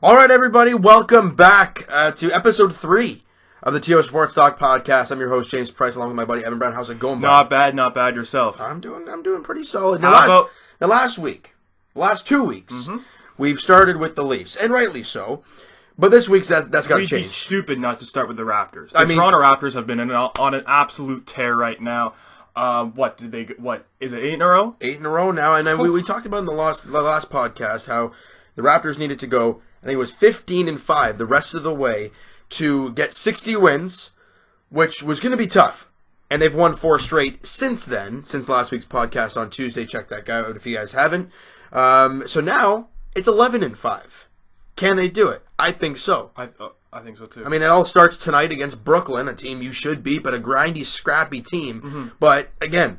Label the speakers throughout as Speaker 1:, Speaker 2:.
Speaker 1: All right, everybody, welcome back to episode 3 of the TO SportsTalk podcast. I'm your host, James Price, along with my buddy Evan Brown. How's it going, buddy?
Speaker 2: Not bad yourself.
Speaker 1: I'm doing pretty solid. Now, last 2 weeks, we've started with the Leafs, and rightly so. But this week's that's got to change.
Speaker 2: We'd be stupid not to start with the Raptors. The Toronto Raptors have been on an absolute tear right now. What is it, 8 in a row?
Speaker 1: 8 in a row now, and then we talked about in the last podcast how the Raptors needed to go, I think it was 15-5 the rest of the way to get 60 wins, which was going to be tough. And they've won 4 straight since then, since last week's podcast on Tuesday. Check that guy out if you guys haven't. So now it's 11-5. Can they do it? I think so.
Speaker 2: I think so too.
Speaker 1: I mean, it all starts tonight against Brooklyn, a team you should beat, but a grindy, scrappy team. Mm-hmm. But again,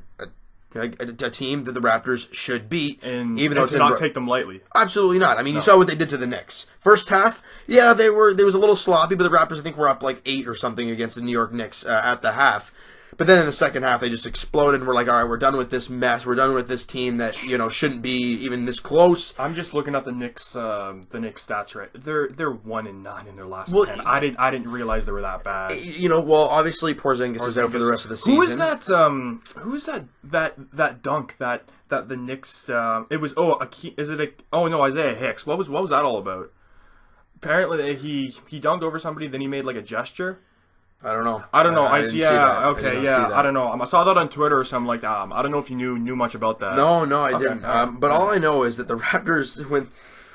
Speaker 1: a team that the Raptors should beat,
Speaker 2: and
Speaker 1: even though
Speaker 2: it's not take them lightly.
Speaker 1: Absolutely not. I mean, you saw what they did to the Knicks. First half, yeah, there was a little sloppy, but the Raptors, I think, were up like 8 or something against the New York Knicks at the half. But then in the second half, they just exploded, and we're like, all right, we're done with this mess. We're done with this team that shouldn't be even this close.
Speaker 2: I'm just looking at the Knicks stats right. They're 1-9 in their last 10. I didn't realize they were that bad.
Speaker 1: Obviously Porzingis is out for the rest of the season.
Speaker 2: Who is that? Who is that dunk that the Knicks? It was Isaiah Hicks. What was that all about? Apparently he dunked over somebody, then he made like a gesture.
Speaker 1: I don't know.
Speaker 2: I don't know. I saw that on Twitter or something like that. I don't know if you knew much about that.
Speaker 1: No, I didn't. But all I know is that the Raptors, when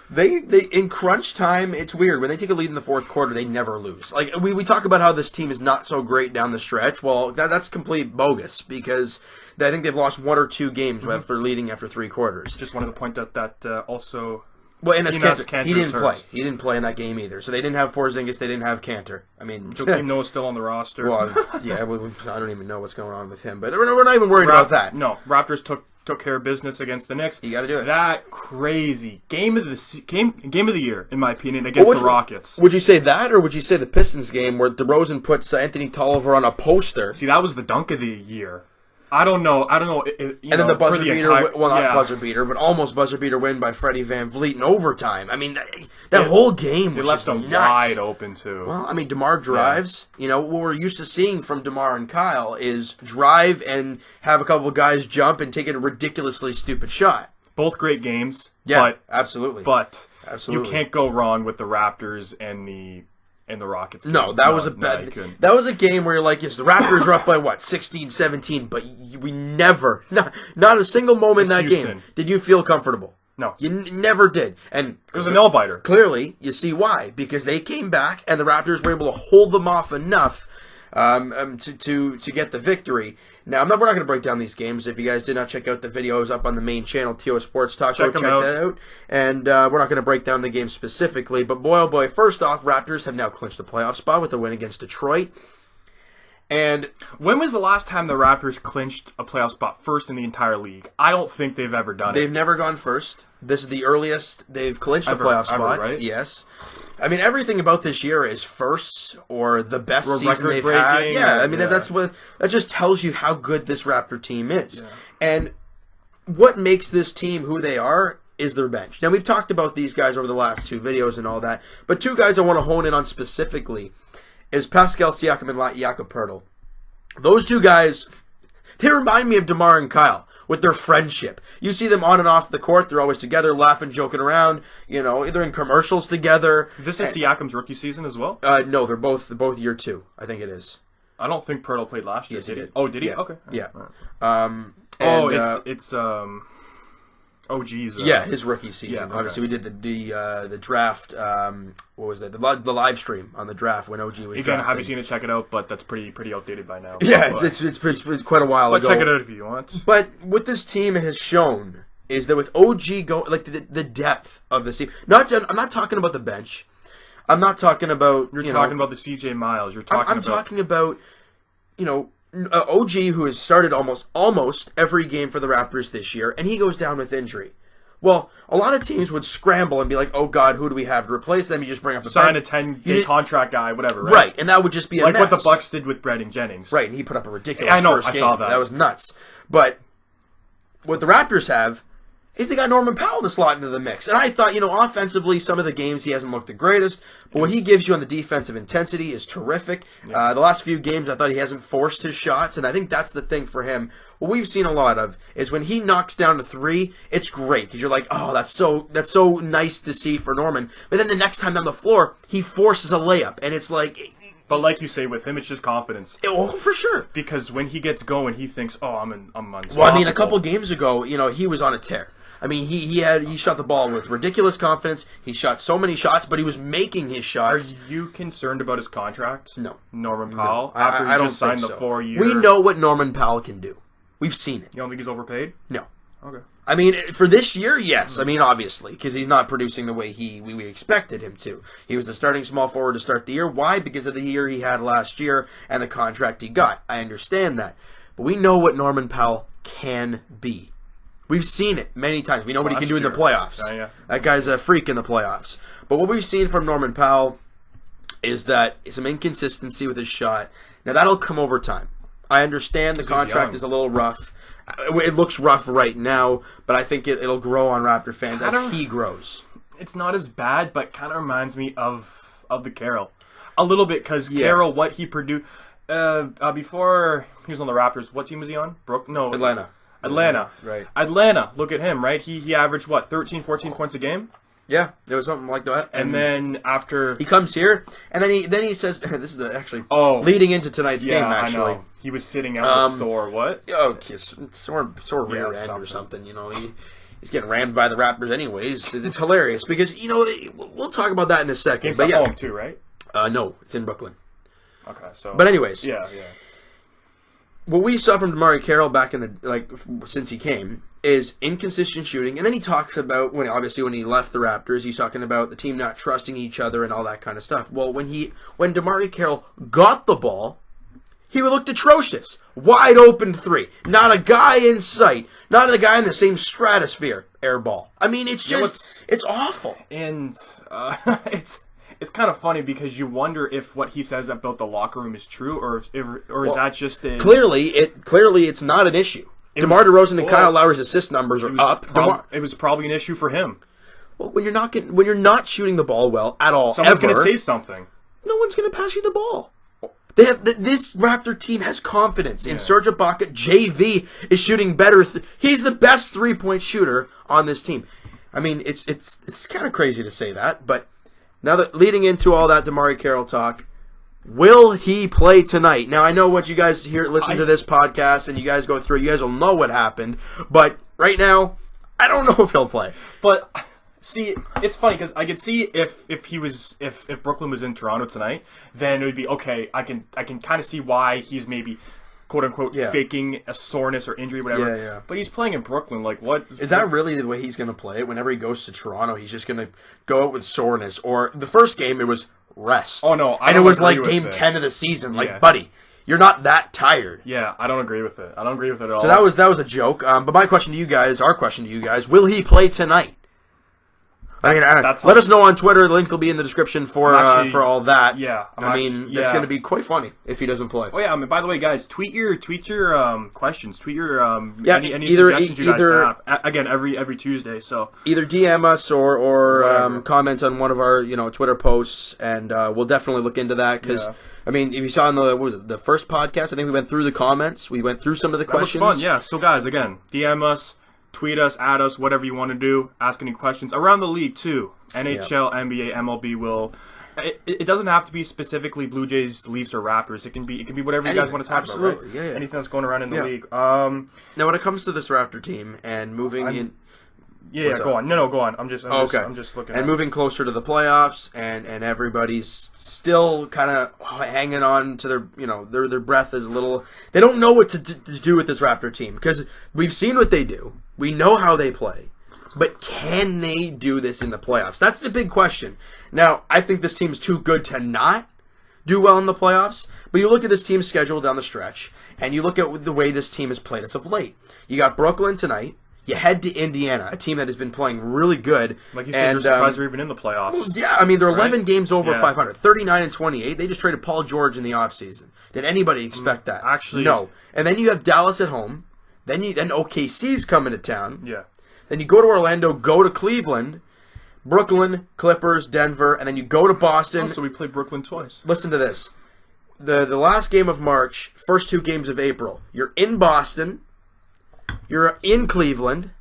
Speaker 1: they in crunch time, it's weird. When they take a lead in the fourth quarter, they never lose. Like we talk about how this team is not so great down the stretch. Well, that's complete bogus because I think they've lost 1 or 2 games after leading after 3 quarters.
Speaker 2: Just wanted to point out that also.
Speaker 1: Well, and Cantor, he didn't play. He didn't play in that game either. So they didn't have Porzingis. They didn't have Cantor. I mean,
Speaker 2: Joakim Noah's still on the roster.
Speaker 1: Well, yeah, I don't even know what's going on with him. But we're not even worried about that.
Speaker 2: No, Raptors took care of business against the Knicks.
Speaker 1: You got to do it.
Speaker 2: That crazy game of the year, in my opinion, against the Rockets.
Speaker 1: Would you say that, or would you say the Pistons game where DeRozan puts Anthony Tolliver on a poster?
Speaker 2: See, that was the dunk of the year. I don't know.
Speaker 1: And then the buzzer beater, not buzzer beater, but almost buzzer beater win by Freddie VanVleet in overtime. I mean, that whole game was
Speaker 2: left them wide open too.
Speaker 1: Well, I mean, DeMar drives. Yeah. What we're used to seeing from DeMar and Kyle is drive and have a couple of guys jump and take a ridiculously stupid shot.
Speaker 2: Both great games.
Speaker 1: Yeah, absolutely.
Speaker 2: But you can't go wrong with the Raptors and the Rockets.
Speaker 1: No, that was a game where you're like, yes, the Raptors are up by 16-17, but we never, not a single moment in that game did you feel comfortable.
Speaker 2: No.
Speaker 1: You never did. And
Speaker 2: it was a nail-biter.
Speaker 1: Clearly, you see why. Because they came back, and the Raptors were able to hold them off enough to get the victory. Now, we're not going to break down these games. If you guys did not check out the videos up on the main channel, TO Sports Talk, go check that out. And we're not going to break down the game specifically. But boy, oh boy, first off, Raptors have now clinched the playoff spot with the win against Detroit. And
Speaker 2: when was the last time the Raptors clinched a playoff spot first in the entire league? I don't think they've ever done it.
Speaker 1: They've never gone first. This is the earliest they've clinched a playoff spot.
Speaker 2: Right?
Speaker 1: Yes. I mean, everything about this year is firsts or the best season they've had. Yeah, I mean, that just tells you how good this Raptor team is. Yeah. And what makes this team who they are is their bench. Now, we've talked about these guys over the last 2 videos and all that, but 2 guys I want to hone in on specifically is Pascal Siakam and Jakob Poeltl. Those 2 guys, they remind me of DeMar and Kyle. With their friendship. You see them on and off the court. They're always together, laughing, joking around. They're in commercials together.
Speaker 2: This is Siakam's rookie season as well?
Speaker 1: No, they're both year 2. I think it is.
Speaker 2: I don't think Poeltl played last year.
Speaker 1: Yes, he did.
Speaker 2: Oh, did he?
Speaker 1: Yeah.
Speaker 2: Okay.
Speaker 1: Yeah.
Speaker 2: Right. It's OG's.
Speaker 1: His rookie season.
Speaker 2: Yeah, okay.
Speaker 1: Obviously, we did the draft. What was that? The live stream on the draft when OG was.
Speaker 2: Again, I haven't seen it. Check it out, but that's pretty outdated by now.
Speaker 1: Yeah, it's quite a while ago.
Speaker 2: Check it out if you want.
Speaker 1: But what this team has shown is that with OG going, like the depth of the team. I'm not talking about the bench. I'm not talking about.
Speaker 2: You're talking about the CJ Miles.
Speaker 1: I'm talking about. OG, who has started almost every game for the Raptors this year, and he goes down with injury. Well, a lot of teams would scramble and be like, oh, God, who do we have to replace them? You just bring up the
Speaker 2: sign a 10-day contract guy, whatever, right?
Speaker 1: Right, and that would just be a mess.
Speaker 2: Like what the Bucks did with Brandon Jennings.
Speaker 1: Right, and he put up a ridiculous first game. I saw that. That was nuts. But what the Raptors have is they got Norman Powell to slot into the mix. And I thought, offensively, some of the games he hasn't looked the greatest, but what he gives you on the defensive intensity is terrific. The last few games, I thought he hasn't forced his shots, and I think that's the thing for him. What we've seen a lot of is when he knocks down a three, it's great, because you're like, oh, that's so nice to see for Norman. But then the next time down the floor, he forces a layup, and it's like...
Speaker 2: But like you say, with him, it's just confidence.
Speaker 1: Oh, for sure.
Speaker 2: Because when he gets going, he thinks, "Oh, I'm unstoppable."
Speaker 1: Well, I mean, a couple games ago, he was on a tear. I mean, he shot the ball with ridiculous confidence. He shot so many shots, but he was making his shots.
Speaker 2: Are you concerned about his contract?
Speaker 1: No.
Speaker 2: Norman Powell?
Speaker 1: No.
Speaker 2: After
Speaker 1: I
Speaker 2: he
Speaker 1: don't
Speaker 2: just signed
Speaker 1: think
Speaker 2: the
Speaker 1: so.
Speaker 2: 4 year.
Speaker 1: We know what Norman Powell can do. We've seen it.
Speaker 2: You don't think he's overpaid?
Speaker 1: No.
Speaker 2: Okay.
Speaker 1: I mean, for this year, yes. I mean, obviously, because he's not producing the way we expected him to. He was the starting small forward to start the year. Why? Because of the year he had last year and the contract he got. I understand that. But we know what Norman Powell can be. We've seen it many times. We know what he can do in the playoffs.
Speaker 2: Yeah.
Speaker 1: That guy's a freak in the playoffs. But what we've seen from Norman Powell is that some inconsistency with his shot. Now, that'll come over time. I understand the contract is a little rough. It looks rough right now, but I think it'll grow on Raptor fans as he grows.
Speaker 2: It's not as bad, but kind of reminds me of the Carroll. A little bit, because Carroll, what he produced... before he was on the Raptors, what team was he on?
Speaker 1: Atlanta.
Speaker 2: Right. Atlanta, look at him, right? He averaged, 13, 14 points a game?
Speaker 1: Yeah, it was something like that.
Speaker 2: And then after...
Speaker 1: He comes here, and then he says... This is actually leading into tonight's game, actually.
Speaker 2: I know. He was sitting out with sore, what?
Speaker 1: Oh, sore rear end or something, He's getting rammed by the Raptors anyways. It's hilarious, because, we'll talk about that in a second.
Speaker 2: Game's at home, too, right?
Speaker 1: No, it's in Brooklyn.
Speaker 2: Okay, so...
Speaker 1: But anyways...
Speaker 2: Yeah.
Speaker 1: What we saw from DeMarre Carroll back in the since he came is inconsistent shooting, and then he talks about when he left the Raptors, he's talking about the team not trusting each other and all that kind of stuff. Well, when DeMarre Carroll got the ball, he looked atrocious, wide open three, not a guy in sight, not a guy in the same stratosphere. Air ball. I mean, it's just it's awful,
Speaker 2: and It's kind of funny because you wonder if what he says about the locker room is true, or is that just a...
Speaker 1: Clearly it's not an issue. DeMar DeRozan and Kyle Lowry's assist numbers are up.
Speaker 2: It was probably an issue for him.
Speaker 1: Well, when you're not shooting the ball well at all,
Speaker 2: someone's going to say something.
Speaker 1: No one's going to pass you the ball. This Raptor team has confidence in Serge Ibaka. JV is shooting better. He's the best 3-point shooter on this team. I mean, it's kind of crazy to say that, but. Now that leading into all that DeMarre Carroll talk, will he play tonight? Now I know what you guys listen to this podcast and you guys go through. You guys will know what happened, but right now, I don't know if he'll play.
Speaker 2: But see, it's funny because I could see if Brooklyn was in Toronto tonight, then it would be okay. I can kind of see why he's maybe quote unquote faking a soreness or injury, whatever.
Speaker 1: Yeah.
Speaker 2: But he's playing in Brooklyn. Like, what
Speaker 1: is that really the way he's going to play it? Whenever he goes to Toronto, he's just going to go out with soreness. Or the first game, it was rest.
Speaker 2: Oh no,
Speaker 1: and it was like game 10 of the season. Like, buddy, you're not that tired.
Speaker 2: Yeah, I don't agree with it. I don't agree with it at all.
Speaker 1: So that was a joke. But my question to you guys, our question to you guys, will he play tonight? I mean, let us know on Twitter. The link will be in the description for all that.
Speaker 2: Yeah,
Speaker 1: that's going to be quite funny if he doesn't play.
Speaker 2: Oh yeah, I mean, by the way, guys, tweet your questions, tweet your any suggestions you guys have. Again, every Tuesday. So
Speaker 1: either DM us or comment on one of our Twitter posts, and we'll definitely look into that because. Yeah. I mean, if you saw in the first podcast, I think we went through the comments. We went through some of the questions.
Speaker 2: That was fun, yeah. So guys, again, DM us. Tweet us, add us, whatever you want to do. Ask any questions. Around the league, too. NHL, NBA, MLB will... It doesn't have to be specifically Blue Jays, Leafs, or Raptors. It can be whatever you guys want to talk about, right?
Speaker 1: Yeah.
Speaker 2: Anything that's going around in the league.
Speaker 1: Now, when it comes to this Raptor team and moving in...
Speaker 2: Yeah, go on. No, go on. I'm just looking
Speaker 1: and moving closer to the playoffs, and everybody's still kind of hanging on to their breath is a little. They don't know what to do with this Raptor team because we've seen what they do. We know how they play, but can they do this in the playoffs? That's the big question. Now, I think this team's too good to not do well in the playoffs, but you look at this team's schedule down the stretch, and you look at the way this team has played as of late. You got Brooklyn tonight. You head to Indiana, a team that has been playing really good.
Speaker 2: Like you said, you're surprised they're even in the playoffs.
Speaker 1: Well, yeah, I mean, they're 11 games over 500, 39-28. They just traded Paul George in the offseason. Did anybody expect that?
Speaker 2: Actually,
Speaker 1: no. And then you have Dallas at home. Then OKC's coming to town.
Speaker 2: Yeah.
Speaker 1: Then you go to Orlando, go to Cleveland, Brooklyn, Clippers, Denver, and then you go to Boston.
Speaker 2: Oh, so we played Brooklyn twice.
Speaker 1: Listen to this. The last game of March, first 2 games of April, you're in Boston, you're in Cleveland,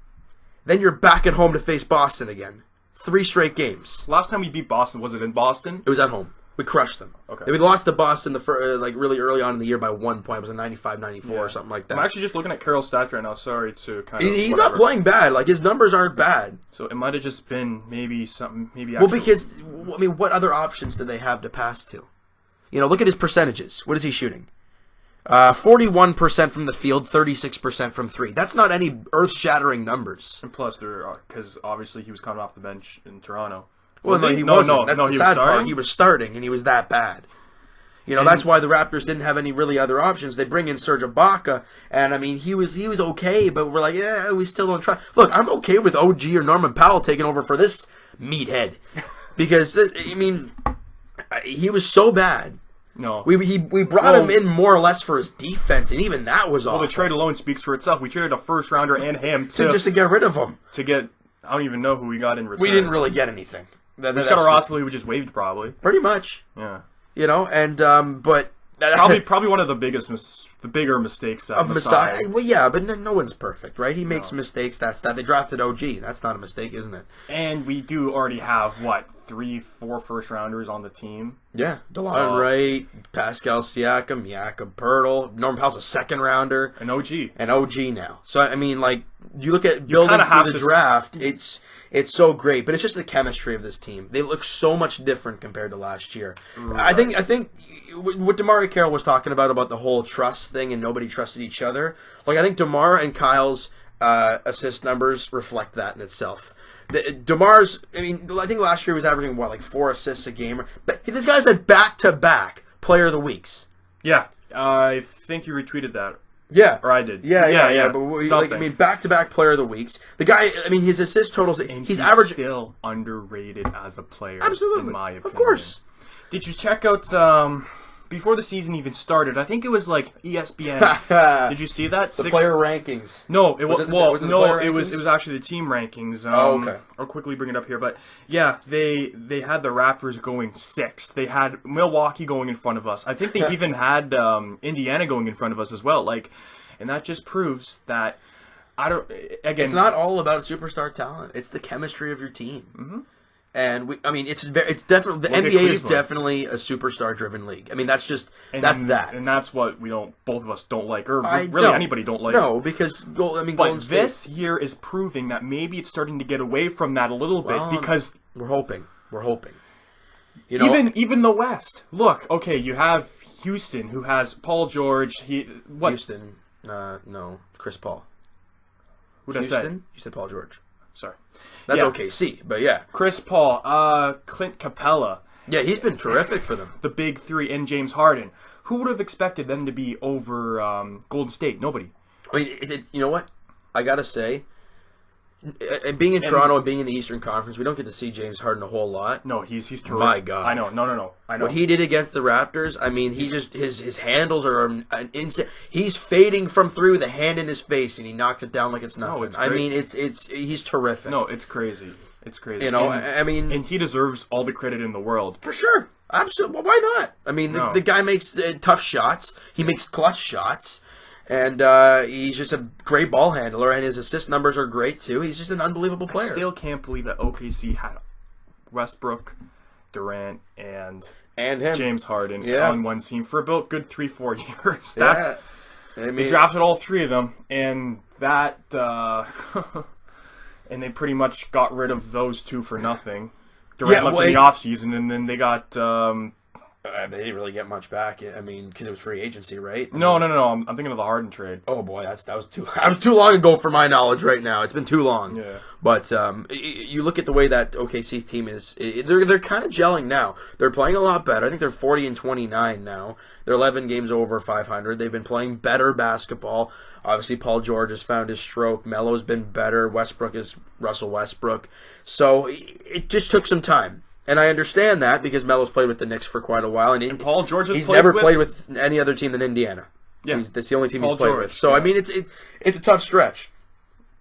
Speaker 1: then you're back at home to face Boston again. 3 straight games.
Speaker 2: Last time we beat Boston, was it in Boston?
Speaker 1: It was at home. We crushed them.
Speaker 2: Okay.
Speaker 1: We lost to Boston really early on in the year by 1 point. It was a 95-94 or something like that.
Speaker 2: I'm actually just looking at Carroll's stats right now. Sorry to kind of...
Speaker 1: He's not playing bad. Like, his numbers aren't bad.
Speaker 2: So it might have just been maybe something...
Speaker 1: Well, because, I mean, what other options do they have to pass to? You know, look at his percentages. What is he shooting? 41% from the field, 36% from 3. That's not any earth-shattering numbers.
Speaker 2: And plus, because obviously he was coming off the bench in Toronto.
Speaker 1: Well, no, he wasn't. That's the sad part. He was starting, and he was that bad. You know, that's why the Raptors didn't have any really other options. They bring in Serge Ibaka, and I mean, he was okay, but we're like, yeah, we still don't try. Look, I'm okay with OG or Norman Powell taking over for this meathead, because I mean, he was so bad.
Speaker 2: No,
Speaker 1: we brought him in more or less for his defense, and even that was awful.
Speaker 2: Well, the trade alone speaks for itself. We traded a first rounder and him
Speaker 1: just to get rid of him.
Speaker 2: To get, I don't even know who we got in return.
Speaker 1: We didn't really get anything.
Speaker 2: We just got a roster who we just waived, probably.
Speaker 1: Pretty much.
Speaker 2: Yeah.
Speaker 1: You know, and but
Speaker 2: probably one of the bigger mistakes of Masai.
Speaker 1: Well, yeah, but no one's perfect, right? He makes mistakes. That's that. They drafted OG. That's not a mistake, isn't it?
Speaker 2: And we do already have 3-4 first rounders on the team.
Speaker 1: Yeah, DeLon Wright, Pascal Siakam, Jakob Poeltl, Norman Powell's a second rounder,
Speaker 2: and OG
Speaker 1: now. So I mean, like, you look at building through the draft, it's so great, but it's just the chemistry of this team. They look so much different compared to last year. Right. I think what DeMar Carroll was talking about the whole trust thing and nobody trusted each other. Like, I think DeMar and Kyle's assist numbers reflect that in itself. DeMar's, I mean, I think last year he was averaging 4 assists a game. But this guy's had back-to-back Player of the Weeks.
Speaker 2: Yeah, I think you retweeted that.
Speaker 1: Yeah.
Speaker 2: Or I did.
Speaker 1: Yeah. But back-to-back Player of the Weeks. The guy, I mean, his assist totals, he's averaging...
Speaker 2: still underrated as a player,
Speaker 1: absolutely,
Speaker 2: in my opinion.
Speaker 1: Of course.
Speaker 2: Did you check out, before the season even started, I think it was ESPN. Did you see that?
Speaker 1: The player rankings.
Speaker 2: No, it was actually the team rankings.
Speaker 1: Okay.
Speaker 2: I'll quickly bring it up here, but yeah, they had the Raptors going 6th. They had Milwaukee going in front of us. I think they even had Indiana going in front of us as well. And that just proves that it's
Speaker 1: not all about superstar talent. It's the chemistry of your team. Mm-hmm. And it's definitely the NBA is definitely a superstar-driven league. I mean, that's what both of us don't like, or anybody don't like. No, because Golden State.
Speaker 2: This year is proving that maybe it's starting to get away from that a little bit because
Speaker 1: we're hoping. You know,
Speaker 2: even the West. Look, okay, you have Houston who has Paul George.
Speaker 1: Houston, no, Chris Paul.
Speaker 2: Who did I say?
Speaker 1: You said Paul George.
Speaker 2: Sorry.
Speaker 1: That's OKC, but yeah.
Speaker 2: Chris Paul, Clint Capella.
Speaker 1: Yeah, he's been terrific for them.
Speaker 2: The big 3 and James Harden. Who would have expected them to be over Golden State? Nobody.
Speaker 1: I mean, you know what? I got to say, being in Toronto and being in the Eastern Conference, we don't get to see James Harden a whole lot.
Speaker 2: No, he's terrific.
Speaker 1: My God.
Speaker 2: I know. No. I know.
Speaker 1: What he did against the Raptors, I mean, he just his handles are an insane. He's fading from 3 with a hand in his face, and he knocked it down like it's nothing.
Speaker 2: It's
Speaker 1: I mean, he's terrific.
Speaker 2: No, it's crazy. It's crazy.
Speaker 1: You know, and
Speaker 2: he deserves all the credit in the world.
Speaker 1: For sure. Absolutely. Well, why not? I mean, the guy makes tough shots. He makes clutch shots. And he's just a great ball handler, and his assist numbers are great, too. He's just an unbelievable player.
Speaker 2: I still can't believe that OKC had Westbrook, Durant, and
Speaker 1: him.
Speaker 2: James Harden on one team for about good 3-4 years. They drafted all 3 of them, and and they pretty much got rid of those 2 for nothing. Durant left in the offseason, and then they got...
Speaker 1: they didn't really get much back. I mean, because it was free agency, right?
Speaker 2: No. I'm thinking of the Harden trade.
Speaker 1: Oh boy, that was too long ago for my knowledge. Right now, it's been too long.
Speaker 2: Yeah.
Speaker 1: But you look at the way that OKC's team is. They're kind of gelling now. They're playing a lot better. I think they're 40-29 now. They're 11 games over 500. They've been playing better basketball. Obviously, Paul George has found his stroke. Melo's been better. Westbrook is Russell Westbrook. So it just took some time. And I understand that because Melo's played with the Knicks for quite a while, and
Speaker 2: Paul George has
Speaker 1: never played with any other team than Indiana.
Speaker 2: Yeah,
Speaker 1: that's the only team he's played with. So I mean, it's a tough stretch.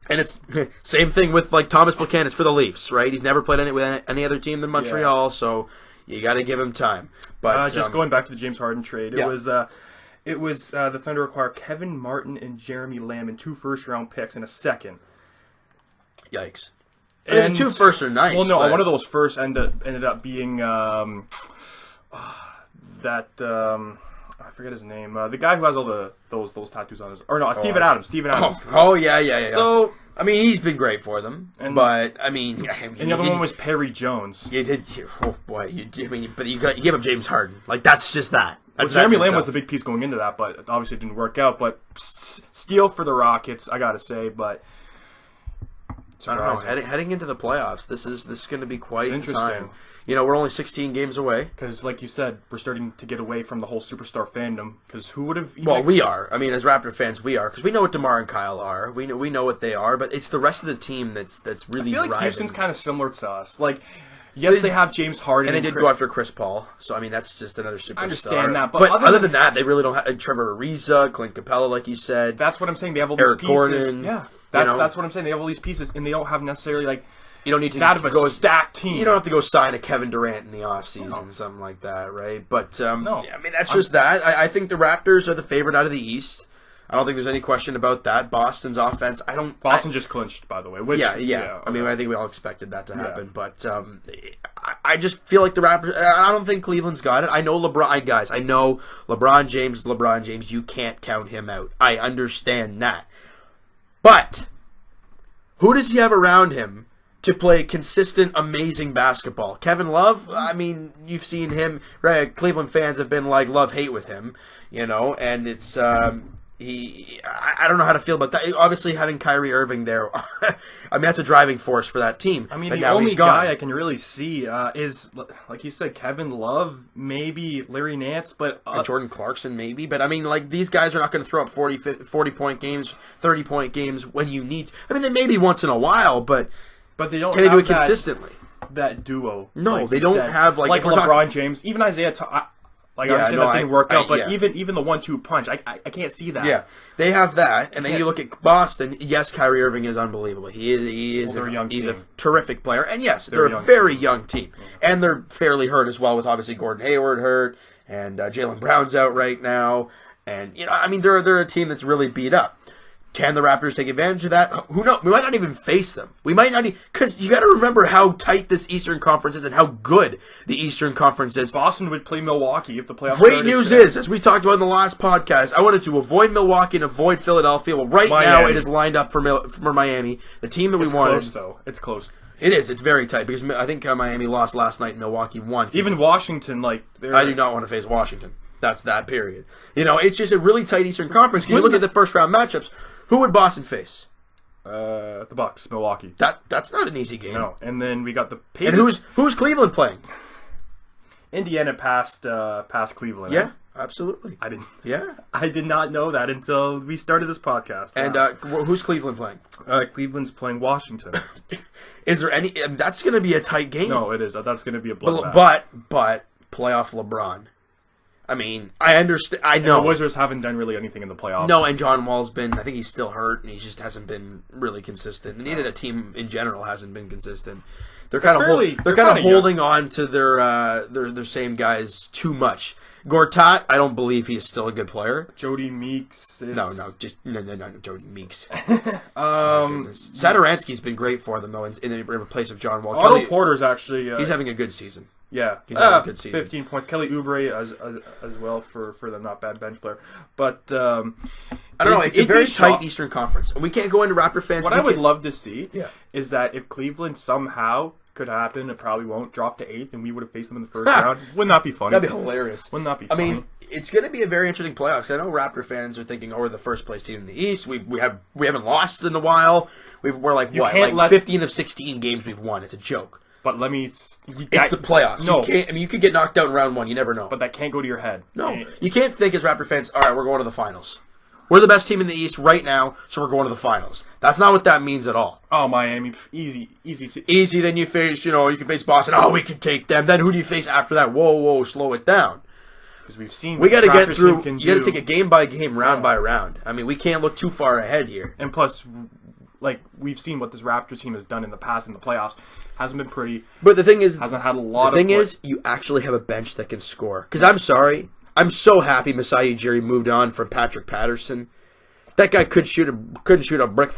Speaker 1: And it's same thing with like Thomas Buchanan. It's for the Leafs, right? He's never played with any other team than Montreal, so you got to give him time. But
Speaker 2: just going back to the James Harden trade, it was the Thunder acquired Kevin Martin and Jeremy Lamb and 2 first-round picks and a second.
Speaker 1: Yikes! And 2 firsts are nice.
Speaker 2: Well, no, one of those firsts ended up being I forget his name. The guy who has all those tattoos on his... Or no, Steven Adams. Steven Adams.
Speaker 1: Oh, yeah. So, I mean, he's been great for them. But, I mean...
Speaker 2: And the other one was Perry Jones.
Speaker 1: You did... Oh, boy. But you give up James Harden. Like, that's just that. That's
Speaker 2: Jeremy Lamb was the big piece going into that, but obviously it didn't work out. But steal for the Rockets, I got to say, but...
Speaker 1: I don't know. Heading into the playoffs, this is going to be quite
Speaker 2: interesting.
Speaker 1: Time. You know, we're only 16 games away.
Speaker 2: Because, like you said, we're starting to get away from the whole superstar fandom. Because who would have...
Speaker 1: Well, we are. I mean, as Raptor fans, we are. Because we know what DeMar and Kyle are. We know what they are. But it's the rest of the team that's really
Speaker 2: I feel like
Speaker 1: driving.
Speaker 2: Houston's kind of similar to us. Like, yes, they have James Harden.
Speaker 1: And they did go after Chris Paul. So, I mean, that's just another superstar.
Speaker 2: I understand that.
Speaker 1: But other than that, they really don't have... Trevor Ariza, Clint Capella, like you said.
Speaker 2: That's what I'm saying. They have all these
Speaker 1: Eric
Speaker 2: pieces.
Speaker 1: Gordon.
Speaker 2: Yeah. That's what I'm saying. They have all these pieces, and they don't have necessarily, like...
Speaker 1: You don't need to
Speaker 2: go stacked team.
Speaker 1: You don't have to go sign a Kevin Durant in the offseason, something like that, right? But, no. I mean, that's just that. I think the Raptors are the favorite out of the East. I don't think there's any question about that. Boston's offense,
Speaker 2: Boston just clinched, by the way. Which,
Speaker 1: yeah. I mean, I think we all expected that to happen. Yeah. But I just feel like the Raptors... I don't think Cleveland's got it. I know LeBron... Guys, I know LeBron James. You can't count him out. I understand that. But who does he have around him to play consistent, amazing basketball? Kevin Love, I mean, you've seen him, right? Cleveland fans have been like love-hate with him, you know, and it's, I don't know how to feel about that. Obviously, having Kyrie Irving there, I mean, that's a driving force for that team.
Speaker 2: I mean, the only guy I can really see is, like you said, Kevin Love, maybe Larry Nance, but...
Speaker 1: Jordan Clarkson, maybe. But, I mean, like, these guys are not going to throw up 40-point games, 30-point games when you need to. I mean, they maybe once in a while, but
Speaker 2: they don't.
Speaker 1: Can they do it consistently?
Speaker 2: That duo.
Speaker 1: No, like they don't have like
Speaker 2: LeBron James, even Isaiah. I understand that didn't work out, but even the 1-2 punch, I can't see that.
Speaker 1: Yeah, they have that, and then you look at Boston. Yes, Kyrie Irving is unbelievable. He's a terrific player, and yes, they're a very young team, and they're fairly hurt as well. With obviously Gordon Hayward hurt, and Jaylen Brown's out right now, and you know, I mean, they're a team that's really beat up. Can the Raptors take advantage of that? Who knows? We might not even face them. We might not, because you got to remember how tight this Eastern Conference is and how good the Eastern Conference is.
Speaker 2: Boston would play Milwaukee if the playoffs.
Speaker 1: Great news is, as we talked about in the last podcast, I wanted to avoid Milwaukee and avoid Philadelphia. Well, now it is lined up for Miami, the team that we wanted.
Speaker 2: It's close, though. It's close.
Speaker 1: It is. It's very tight because I think Miami lost last night and Milwaukee won.
Speaker 2: Even Washington, I
Speaker 1: do not want to face Washington. That's that period. You know, it's just a really tight Eastern Conference. Because you look at the first round matchups. Who would Boston face?
Speaker 2: The Bucks, Milwaukee.
Speaker 1: That's not an easy game.
Speaker 2: No, and then we got the Pacers.
Speaker 1: And who's Cleveland playing?
Speaker 2: Indiana passed Cleveland.
Speaker 1: Yeah, absolutely.
Speaker 2: I did not know that until we started this podcast.
Speaker 1: And who's Cleveland playing?
Speaker 2: Cleveland's playing Washington.
Speaker 1: Is there any? That's going to be a tight game.
Speaker 2: No, it is. That's going to be a bloodbath.
Speaker 1: But playoff LeBron. I mean, I understand. I know
Speaker 2: the Wizards haven't done really anything in the playoffs.
Speaker 1: No, and John Wall's been. I think he's still hurt, and he just hasn't been really consistent. And neither the team in general hasn't been consistent. They're kind of holding on to their same guys too much. Gortat, I don't believe he is still a good player.
Speaker 2: Jody Meeks.
Speaker 1: No, Jody Meeks. Satoransky's been great for them though in place of John Wall.
Speaker 2: Otto Porter's actually
Speaker 1: he's having a good season.
Speaker 2: Yeah,
Speaker 1: he's having a good season.
Speaker 2: 15 points. Kelly Oubre as well for the not bad bench player. But I
Speaker 1: don't know. It's a very tight Eastern Conference, and we can't go into Raptor fans.
Speaker 2: What I would love to see is that if Cleveland somehow could happen, it probably won't drop to 8th, and we would have faced them in the first round. Wouldn't that be funny?
Speaker 1: That'd be hilarious.
Speaker 2: Wouldn't that be funny?
Speaker 1: I mean, it's going to be a very interesting playoffs. I know Raptor fans are thinking, "Oh, we're the first place team in the East. We haven't lost in a while. We're like 15 of 16 games we've won. It's a joke."
Speaker 2: But
Speaker 1: it's the playoffs.
Speaker 2: No.
Speaker 1: You could get knocked out in round 1. You never know.
Speaker 2: But that can't go to your head.
Speaker 1: No. You can't think as Raptor fans, all right, we're going to the finals. We're the best team in the East right now, so we're going to the finals. That's not what that means at all.
Speaker 2: Oh, Miami. Easy.
Speaker 1: Easy, then you face, you can face Boston. Oh, we can take them. Then who do you face after that? Whoa, slow it down.
Speaker 2: Because we've seen
Speaker 1: we got to get through. You got to take it game by game, round by round. I mean, we can't look too far ahead here.
Speaker 2: And plus, like we've seen what this Raptors team has done in the past in the playoffs. Hasn't been pretty.
Speaker 1: But the thing is,
Speaker 2: hasn't had a lot.
Speaker 1: The thing is, you actually have a bench that can score. Because I'm sorry, I'm so happy Masai Ujiri moved on from Patrick Patterson. That guy couldn't shoot a brick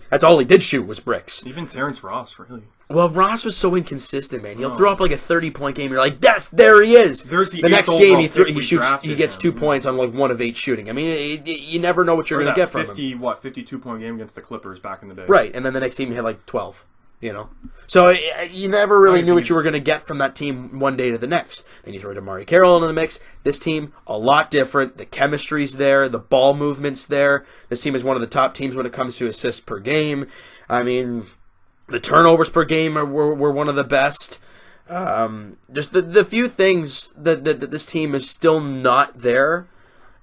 Speaker 1: that's all he did shoot was bricks.
Speaker 2: Even Terrence Ross, really.
Speaker 1: Well, Ross was so inconsistent, man. He'll throw up like a 30-point game. You're like, there he is. The next game he gets 2 points on like 1 of 8 shooting. I mean, you never know what you're going to get from him.
Speaker 2: 52-point game against the Clippers back in the day.
Speaker 1: Right, and then the next game he had like 12. So you never really knew what you were going to get from that team one day to the next. Then you throw DeMarre Carroll into the mix. This team, a lot different. The chemistry's there. The ball movement's there. This team is one of the top teams when it comes to assists per game. I mean, the turnovers per game were one of the best. Just the few things that this team is still not there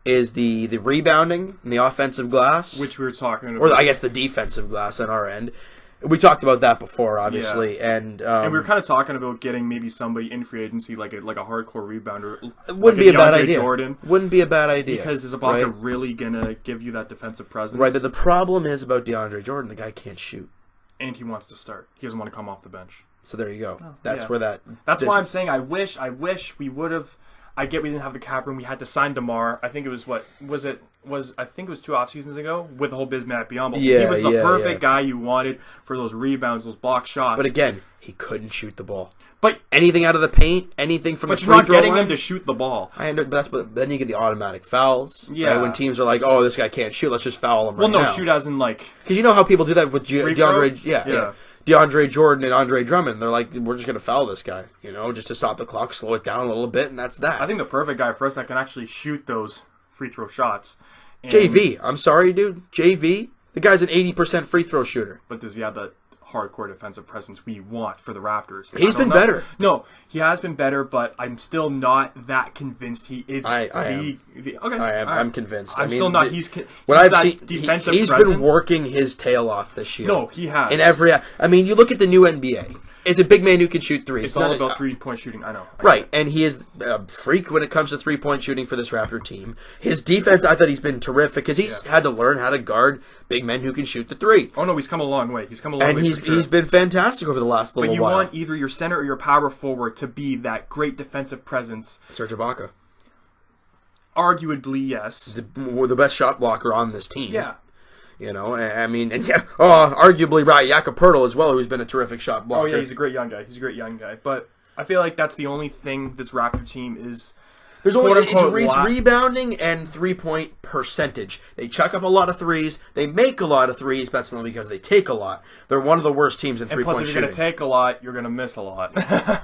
Speaker 1: is the rebounding and the offensive glass.
Speaker 2: Which we were talking about.
Speaker 1: Or I guess the defensive glass on our end. We talked about that before, obviously, and
Speaker 2: we were kind of talking about getting maybe somebody in free agency, like a hardcore rebounder.
Speaker 1: It wouldn't be a bad idea.
Speaker 2: Jordan,
Speaker 1: wouldn't be a bad idea
Speaker 2: because is Ibaka really gonna give you that defensive presence?
Speaker 1: Right, but the problem is about DeAndre Jordan. The guy can't shoot,
Speaker 2: and he wants to start. He doesn't want to come off the bench.
Speaker 1: So there you go. That's where that.
Speaker 2: That's why I'm saying I wish we would have. I get we didn't have the cap room. We had to sign DeMar. I think it was I think it was 2 off seasons ago with the whole Bismack Biyombo.
Speaker 1: Yeah,
Speaker 2: he was the perfect guy you wanted for those rebounds, those block shots.
Speaker 1: But again, he couldn't shoot the ball.
Speaker 2: But
Speaker 1: anything out of the paint, anything from the free throw line.
Speaker 2: But you're not getting them to shoot the ball.
Speaker 1: But then you get the automatic fouls.
Speaker 2: Yeah.
Speaker 1: Right? When teams are like, "Oh, this guy can't shoot. Let's just foul him."
Speaker 2: Shoot as in like
Speaker 1: because you know how people do that with DeAndre. Yeah. DeAndre Jordan and Andre Drummond. They're like, we're just going to foul this guy, just to stop the clock, slow it down a little bit, and that's that.
Speaker 2: I think the perfect guy for us that can actually shoot those free throw shots. And
Speaker 1: JV. I'm sorry, dude. JV. The guy's an 80% free throw shooter.
Speaker 2: But does he have the hardcore defensive presence we want for the Raptors?
Speaker 1: He's been better.
Speaker 2: No, he has been better, but I'm still not that convinced he is.
Speaker 1: I am.
Speaker 2: Okay,
Speaker 1: I am. I'm convinced.
Speaker 2: I'm still not. He's
Speaker 1: defensive he's been working his tail off this year.
Speaker 2: No, he has.
Speaker 1: In every. I mean, you look at the new NBA. It's a big man who can shoot threes.
Speaker 2: It's all about 3-point shooting. I know.
Speaker 1: Right, and he is a freak when it comes to 3-point shooting for this Raptor team. His defense, I thought he's been terrific because he's had to learn how to guard big men who can shoot the three.
Speaker 2: Oh no, he's come a long way. He's
Speaker 1: been fantastic over the last little while.
Speaker 2: But you want either your center or your power forward to be that great defensive presence.
Speaker 1: Serge Ibaka.
Speaker 2: Arguably, yes.
Speaker 1: The best shot blocker on this team.
Speaker 2: Yeah.
Speaker 1: Arguably Jakob Poeltl as well, who's been a terrific shot blocker.
Speaker 2: Oh yeah, he's a great young guy. But I feel like that's the only thing this Raptor team is.
Speaker 1: It's rebounding and 3-point percentage. They chuck up a lot of threes. They make a lot of threes, but that's only because they take a lot. They're one of the worst teams in 3-point shooting.
Speaker 2: Plus, if you're going to take a lot, you're going to miss a lot.
Speaker 1: Either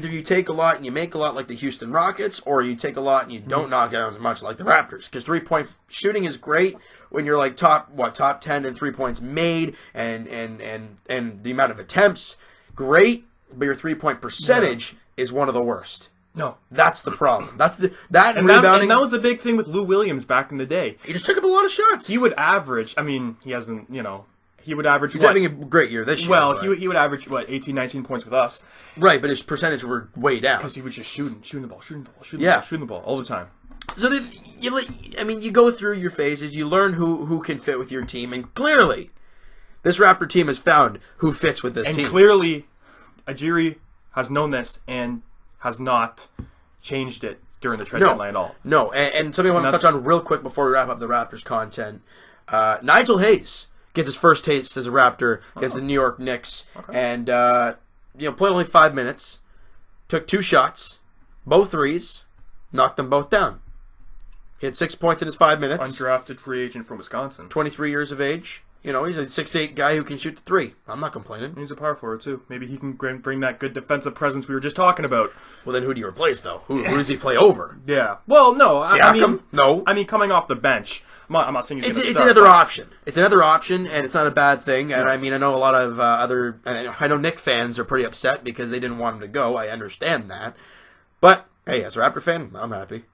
Speaker 1: you take a lot and you make a lot like the Houston Rockets, or you take a lot and you don't knock out as much like the Raptors. Because 3-point shooting is great when you're like top 10 in 3 points made and the amount of attempts, great, but your 3-point percentage is one of the worst.
Speaker 2: No,
Speaker 1: that's the problem. Rebounding.
Speaker 2: And that was the big thing with Lou Williams back in the day.
Speaker 1: He just took up a lot of shots.
Speaker 2: He would average. I mean, he hasn't. He would average.
Speaker 1: He's having a great year this year.
Speaker 2: Well, he would average 18, 19 points with us.
Speaker 1: Right, but his percentage were way down
Speaker 2: because he was just shooting the ball all the time.
Speaker 1: So you go through your phases. You learn who can fit with your team, and clearly, this Raptor team has found who fits with this team.
Speaker 2: And clearly, Ujiri has known this and has not changed it during the trade deadline at all.
Speaker 1: No, and something I want to touch on real quick before we wrap up the Raptors content. Nigel Hayes gets his first taste as a Raptor against the New York Knicks, and played only 5 minutes, took 2 shots, both threes, knocked them both down. He had 6 points in his 5 minutes.
Speaker 2: Undrafted free agent from Wisconsin.
Speaker 1: 23 years of age. He's a 6'8" guy who can shoot the three. I'm not complaining.
Speaker 2: He's a power forward, too. Maybe he can bring that good defensive presence we were just talking about.
Speaker 1: Well, then who do you replace, though? Who does he play over?
Speaker 2: Yeah. Well, no.
Speaker 1: Siakam? No.
Speaker 2: I mean, coming off the bench. I'm not saying he's going to start.
Speaker 1: It's another option. It's another option, and it's not a bad thing. And, I know a lot of I know Knicks fans are pretty upset because they didn't want him to go. I understand that. But, hey, as a Raptor fan, I'm happy.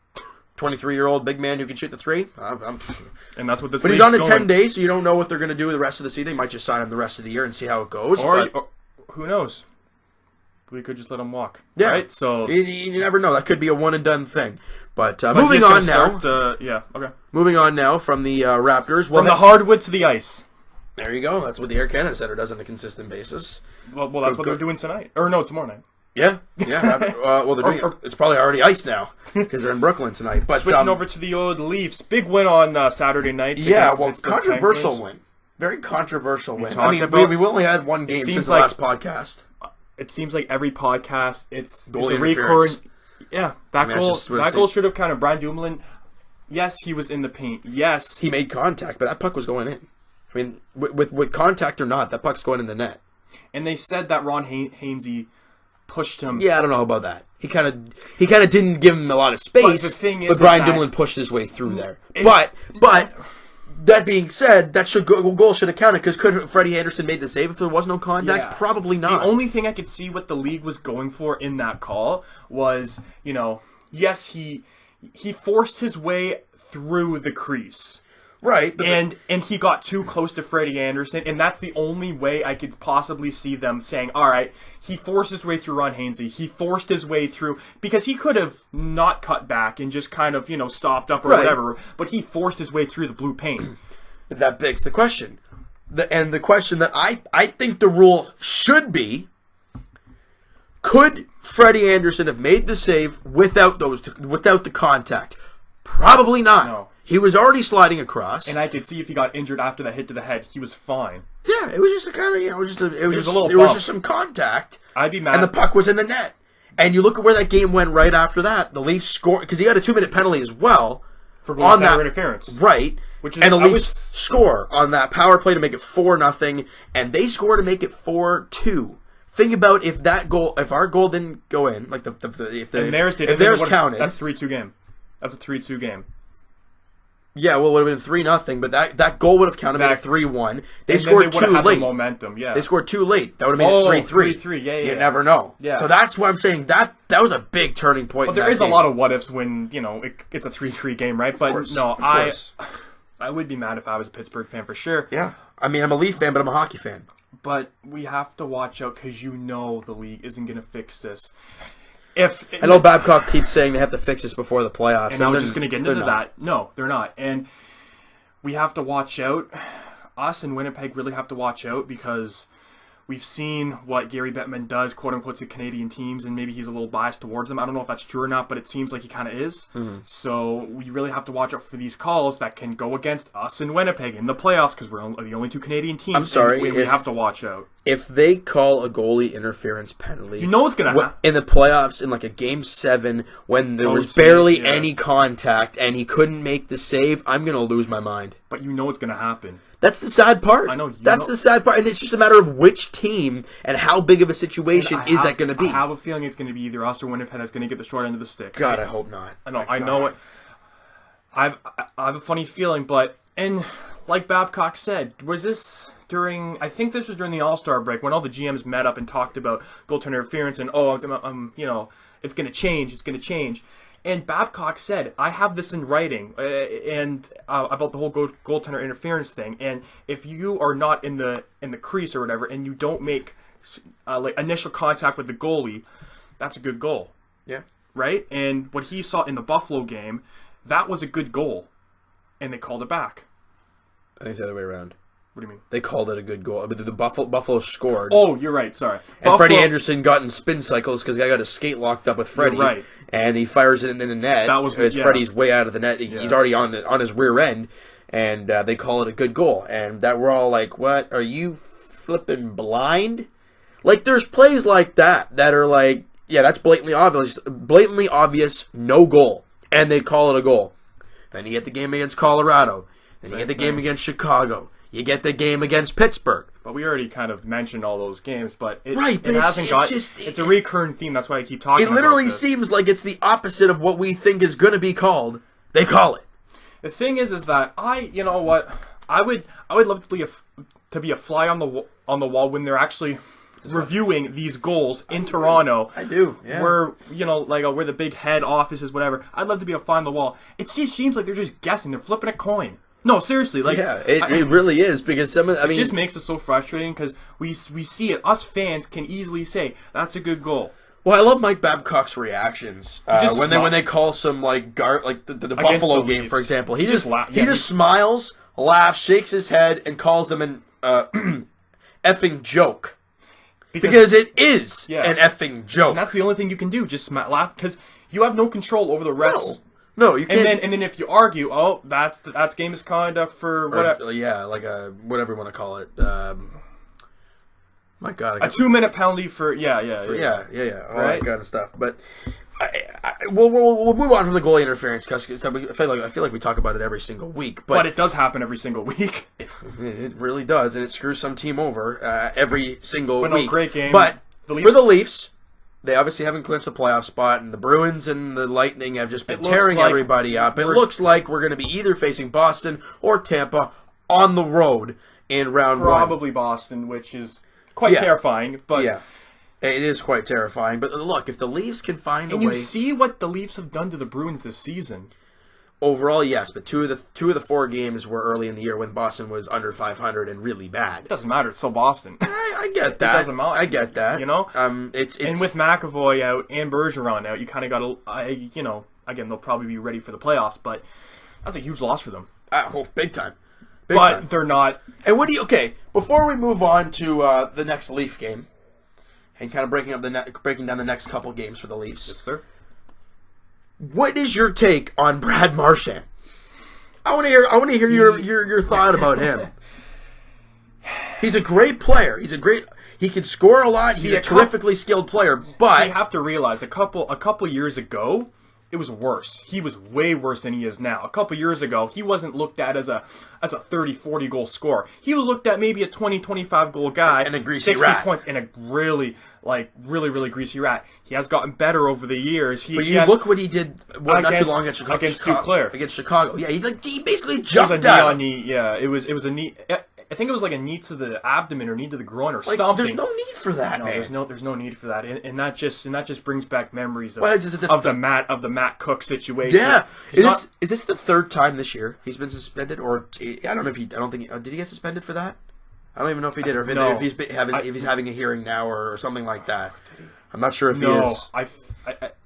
Speaker 1: 23-year-old big man who can shoot the three.
Speaker 2: And that's what this.
Speaker 1: But he's on a 10-day, so you don't know what they're going to do the rest of the season. They might just sign him the rest of the year and see how it goes.
Speaker 2: Or who knows? we could just let him walk.
Speaker 1: Yeah.
Speaker 2: Right? So
Speaker 1: you never know. That could be a one-and-done thing. But moving on now.
Speaker 2: Okay.
Speaker 1: Moving on now from the Raptors.
Speaker 2: From the hardwood to the ice.
Speaker 1: There you go. That's what the Air Canada Center does on a consistent basis.
Speaker 2: Well, that's what they're doing tonight. Or no, tomorrow night.
Speaker 1: Yeah. Well, they're doing it's probably already ice now because they're in Brooklyn tonight. But
Speaker 2: switching over to the old Leafs. Big win on Saturday night.
Speaker 1: Yeah, well, controversial win. Very controversial win. I mean, we've only had one game since the last podcast.
Speaker 2: It seems like every podcast, it's
Speaker 1: goalie
Speaker 2: a recurring. Yeah, that goal should have kind of Brian Dumoulin. Yes, he was in the paint. Yes,
Speaker 1: he made contact, but that puck was going in. I mean, with contact or not, that puck's going in the net.
Speaker 2: And they said that Ron Hainsey pushed him.
Speaker 1: Yeah, I don't know about that. He kind of didn't give him a lot of space. But the thing is, Brian Dumoulin pushed his way through there. But that being said, that goal should have counted because could Freddie Anderson made the save if there was no contact? Yeah. Probably not.
Speaker 2: The only thing I could see what the league was going for in that call was, yes, he forced his way through the crease.
Speaker 1: Right. But
Speaker 2: and he got too close to Freddie Anderson, and that's the only way I could possibly see them saying, all right, he forced his way through Ron Hainsey. He forced his way through, because he could have not cut back and just kind of, stopped up or whatever, but he forced his way through the blue paint.
Speaker 1: That begs the question. The question that I think the rule should be, could Freddie Anderson have made the save without the contact? Probably not. No. He was already sliding across,
Speaker 2: and I could see if he got injured after the hit to the head, he was fine.
Speaker 1: Yeah, it was just a kind of, it was just some contact.
Speaker 2: I'd be mad,
Speaker 1: and the puck was in the net. And you look at where that game went right after that. The Leafs scored because he got a 2-minute penalty as well
Speaker 2: for goaltender interference,
Speaker 1: right? And the Leafs score on that power play to make it 4-0, and they score to make it 4-2. Think about if our goal didn't go in, like if theirs counted,
Speaker 2: that's 3-2 game. That's a 3-2 game.
Speaker 1: Yeah, well, it would have been 3-0, but that goal would have counted, made it 3-1. They scored too late.
Speaker 2: Momentum, yeah.
Speaker 1: They scored too late. That would have made it 3-3.
Speaker 2: 3-3, yeah.
Speaker 1: You never know.
Speaker 2: Yeah.
Speaker 1: So that's what I'm saying. That was a big turning point.
Speaker 2: But there is a lot of what ifs when it's a 3-3 game, right? But no, I would be mad if I was a Pittsburgh fan for sure.
Speaker 1: Yeah, I mean, I'm a Leaf fan, but I'm a hockey fan.
Speaker 2: But we have to watch out because the league isn't going to fix this.
Speaker 1: I know Babcock keeps saying they have to fix this before the playoffs.
Speaker 2: And I was just going to get into that. No, they're not. And we have to watch out. Us in Winnipeg really have to watch out because we've seen what Gary Bettman does, quote-unquote, to Canadian teams, and maybe he's a little biased towards them. I don't know if that's true or not, but it seems like he kind of is. Mm-hmm. So we really have to watch out for these calls that can go against us in Winnipeg in the playoffs because we're the only two Canadian teams.
Speaker 1: I'm sorry.
Speaker 2: We have to watch out.
Speaker 1: If they call a goalie interference penalty,
Speaker 2: what's going to happen
Speaker 1: in the playoffs in like a Game 7 when there was barely any contact and he couldn't make the save, I'm going to lose my mind.
Speaker 2: But what's going to happen.
Speaker 1: That's the sad part.
Speaker 2: I know.
Speaker 1: That's the sad part, and it's just a matter of which team and how big of a situation is that going to be.
Speaker 2: I have a feeling it's going to be either us or Winnipeg that's going to get the short end of the stick.
Speaker 1: God, I hope not.
Speaker 2: I know it. I have a funny feeling, and like Babcock said, was this during? I think this was during the All-Star break when all the GMs met up and talked about goaltender interference and it's going to change. It's going to change. And Babcock said, I have this in writing about the whole goaltender interference thing. And if you are not in the crease or whatever, and you don't make initial contact with the goalie, that's a good goal.
Speaker 1: Yeah.
Speaker 2: Right? And what he saw in the Buffalo game, that was a good goal. And they called it back.
Speaker 1: I think it's the other way around.
Speaker 2: What do you mean?
Speaker 1: They called it a good goal. But the Buffalo scored.
Speaker 2: Oh, you're right. Sorry.
Speaker 1: And Freddie Anderson got in spin cycles because the guy got his skate locked up with Freddie.
Speaker 2: You're right.
Speaker 1: And he fires it in the net.
Speaker 2: That was
Speaker 1: Freddie's way out of the net. He's already on his rear end. And they call it a good goal. And that we're all like, what? Are you flipping blind? Like, there's plays like that are like, yeah, that's blatantly obvious, no goal. And they call it a goal. Then you get the game against Colorado. Then you get the game against Chicago. You get the game against Pittsburgh.
Speaker 2: But we already kind of mentioned all those games, but it
Speaker 1: hasn't got...
Speaker 2: It's a recurring theme, that's why I keep talking about it.
Speaker 1: It literally seems like it's the opposite of what we think is going to be called. They call it.
Speaker 2: The thing is that I would love to be a fly on the wall when they're actually reviewing these goals in Toronto.
Speaker 1: I do, yeah.
Speaker 2: Where, where the big head office is, whatever. I'd love to be a fly on the wall. It just seems like they're just guessing. They're flipping a coin. No, seriously, like
Speaker 1: it really is because it
Speaker 2: just makes it so frustrating because we see it. Us fans can easily say that's a good goal.
Speaker 1: Well, I love Mike Babcock's reactions when they call some like the Buffalo game, for example. He just smiles, laughs, shakes his head, and calls them an effing joke because it is an effing joke.
Speaker 2: And that's the only thing you can do, just laugh because you have no control over the refs.
Speaker 1: No, you can't.
Speaker 2: And then if you argue, that's game misconduct for whatever.
Speaker 1: Whatever you want to call it. My God,
Speaker 2: a 2-minute penalty for all
Speaker 1: right? That kind of stuff. But we'll move on from the goalie interference because I feel like we talk about it every single week.
Speaker 2: But it does happen every single week.
Speaker 1: It really does, and it screws some team over every single week.
Speaker 2: No, great game.
Speaker 1: But for the Leafs, they obviously haven't clinched the playoff spot, and the Bruins and the Lightning have just been tearing everybody up. It looks like we're going to be either facing Boston or Tampa on the road in round 1.
Speaker 2: Probably Boston, which is quite terrifying. But
Speaker 1: it is quite terrifying. But look, if the Leafs can find a way...
Speaker 2: And you see what the Leafs have done to the Bruins this season.
Speaker 1: Overall, yes, but two of the 4 games were early in the year when Boston was under 500 and really bad.
Speaker 2: It doesn't matter. It's still Boston.
Speaker 1: I get that.
Speaker 2: It doesn't matter.
Speaker 1: I get that.
Speaker 2: You know?
Speaker 1: It's
Speaker 2: and with McAvoy out and Bergeron out, you kind of got to, again, they'll probably be ready for the playoffs, but that's a huge loss for them.
Speaker 1: Big time.
Speaker 2: They're not.
Speaker 1: And before we move on to the next Leaf game and kind of breaking down the next couple games for the Leafs.
Speaker 2: Yes, sir.
Speaker 1: What is your take on Brad Marchand? I want to hear your thought about him. He's a great player. He can score a lot. He's a terrifically skilled player. But
Speaker 2: you have to realize a couple years ago, it was worse. He was way worse than he is now. A couple years ago, he wasn't looked at as a 30, 40 goal scorer. He was looked at maybe a 20, 25 goal guy
Speaker 1: and a greasy
Speaker 2: 60 points and a really greasy rat. He has gotten better over the years.
Speaker 1: Look what he did not too long against Chicago.
Speaker 2: Against Duclair.
Speaker 1: Against Chicago. Yeah, he basically jumped out.
Speaker 2: It was a knee. I think it was like a knee to the abdomen or knee to the groin or something.
Speaker 1: There's no need for that, man.
Speaker 2: There's no need for that, and that just brings back memories of the Matt Cook situation.
Speaker 1: Yeah, is this the 3rd time this year he's been suspended? Or I don't know did he get suspended for that? I don't even know if he did, or if he's having a hearing now or something like that. I'm not sure if he is.
Speaker 2: I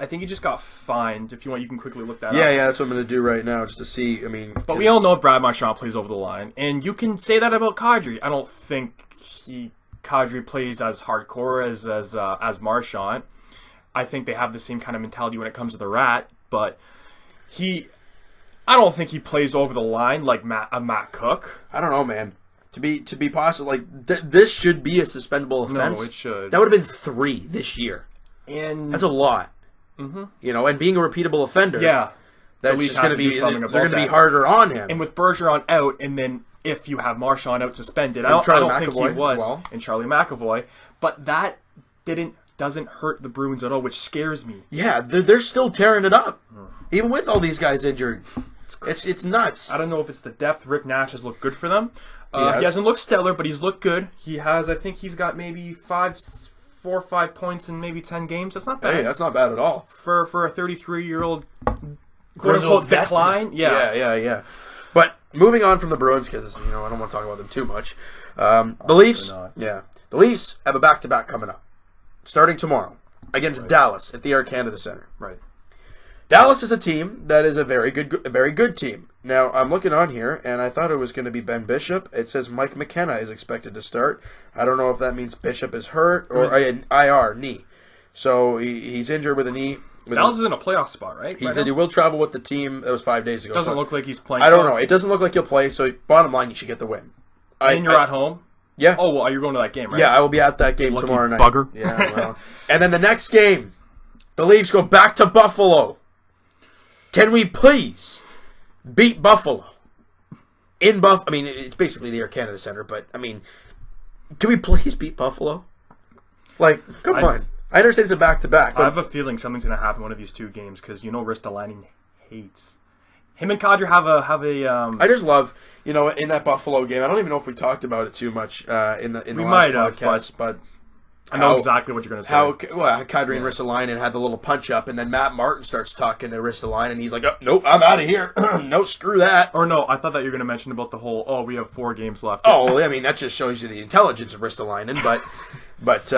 Speaker 2: think he just got fined. If you want, you can quickly look that up.
Speaker 1: Yeah, that's what I'm going to do right now, just to see.
Speaker 2: But we all know Brad Marchand plays over the line, and you can say that about Kadri. I don't think Kadri plays as hardcore as Marchand. I think they have the same kind of mentality when it comes to the Rat, but I don't think he plays over the line like Matt Cook.
Speaker 1: I don't know, man. To be possible, this should be a suspendable offense.
Speaker 2: No, it should.
Speaker 1: That would have been 3 this year,
Speaker 2: and
Speaker 1: that's a lot. Mm-hmm. And being a repeatable offender, that's just going to be they're going to be harder on him.
Speaker 2: And with Bergeron out, and then if you have Marchand out suspended, I don't think he was, and Charlie McAvoy, but that doesn't hurt the Bruins at all, which scares me.
Speaker 1: Yeah, they're still tearing it up, even with all these guys injured. It's nuts.
Speaker 2: I don't know if it's the depth. Rick Nash has looked good for them. He hasn't looked stellar, but he's looked good. I think he's got maybe 4 or 5 points in maybe 10 games. That's not bad.
Speaker 1: Hey, that's not bad at all.
Speaker 2: For a 33-year-old quote-unquote decline.
Speaker 1: Yeah. But moving on from the Bruins, because I don't want to talk about them too much. The Leafs, the Leafs have a back-to-back coming up, starting tomorrow against Dallas at the Air Canada Center.
Speaker 2: Right.
Speaker 1: Dallas is a team that is a very good team. Now, I'm looking on here, and I thought it was going to be Ben Bishop. It says Mike McKenna is expected to start. I don't know if that means Bishop is hurt or an IR, knee. So he's injured with a knee.
Speaker 2: Dallas is in a playoff spot, right?
Speaker 1: He said he will travel with the team. That was 5 days ago.
Speaker 2: Doesn't look like he's playing.
Speaker 1: I don't know. It doesn't look like he'll play, so bottom line, you should get the win.
Speaker 2: And you're at home?
Speaker 1: Yeah.
Speaker 2: Oh, well, you're going to that game, right?
Speaker 1: Yeah, I will be at that game tomorrow night.
Speaker 2: Bugger.
Speaker 1: Yeah, well. And then the next game, the Leafs go back to Buffalo. Can we please beat Buffalo? It's basically the Air Canada Center, but, can we please beat Buffalo? Come on. I understand it's a back-to-back.
Speaker 2: I have a feeling something's going to happen in one of these 2 games, because Ristolainen hates. Him and Kadri have a.
Speaker 1: I just love, in that Buffalo game, I don't even know if we talked about it too much in the last podcast, but
Speaker 2: I know exactly what you're going to say.
Speaker 1: How Kadri and Ristolainen had the little punch-up, and then Matt Martin starts talking to Ristolainen, and he's like, oh, nope, I'm out of here. No, screw that.
Speaker 2: Or no, I thought that you were going to mention about the whole, we have 4 games left.
Speaker 1: Oh, I mean, that just shows you the intelligence of Ristolainen, but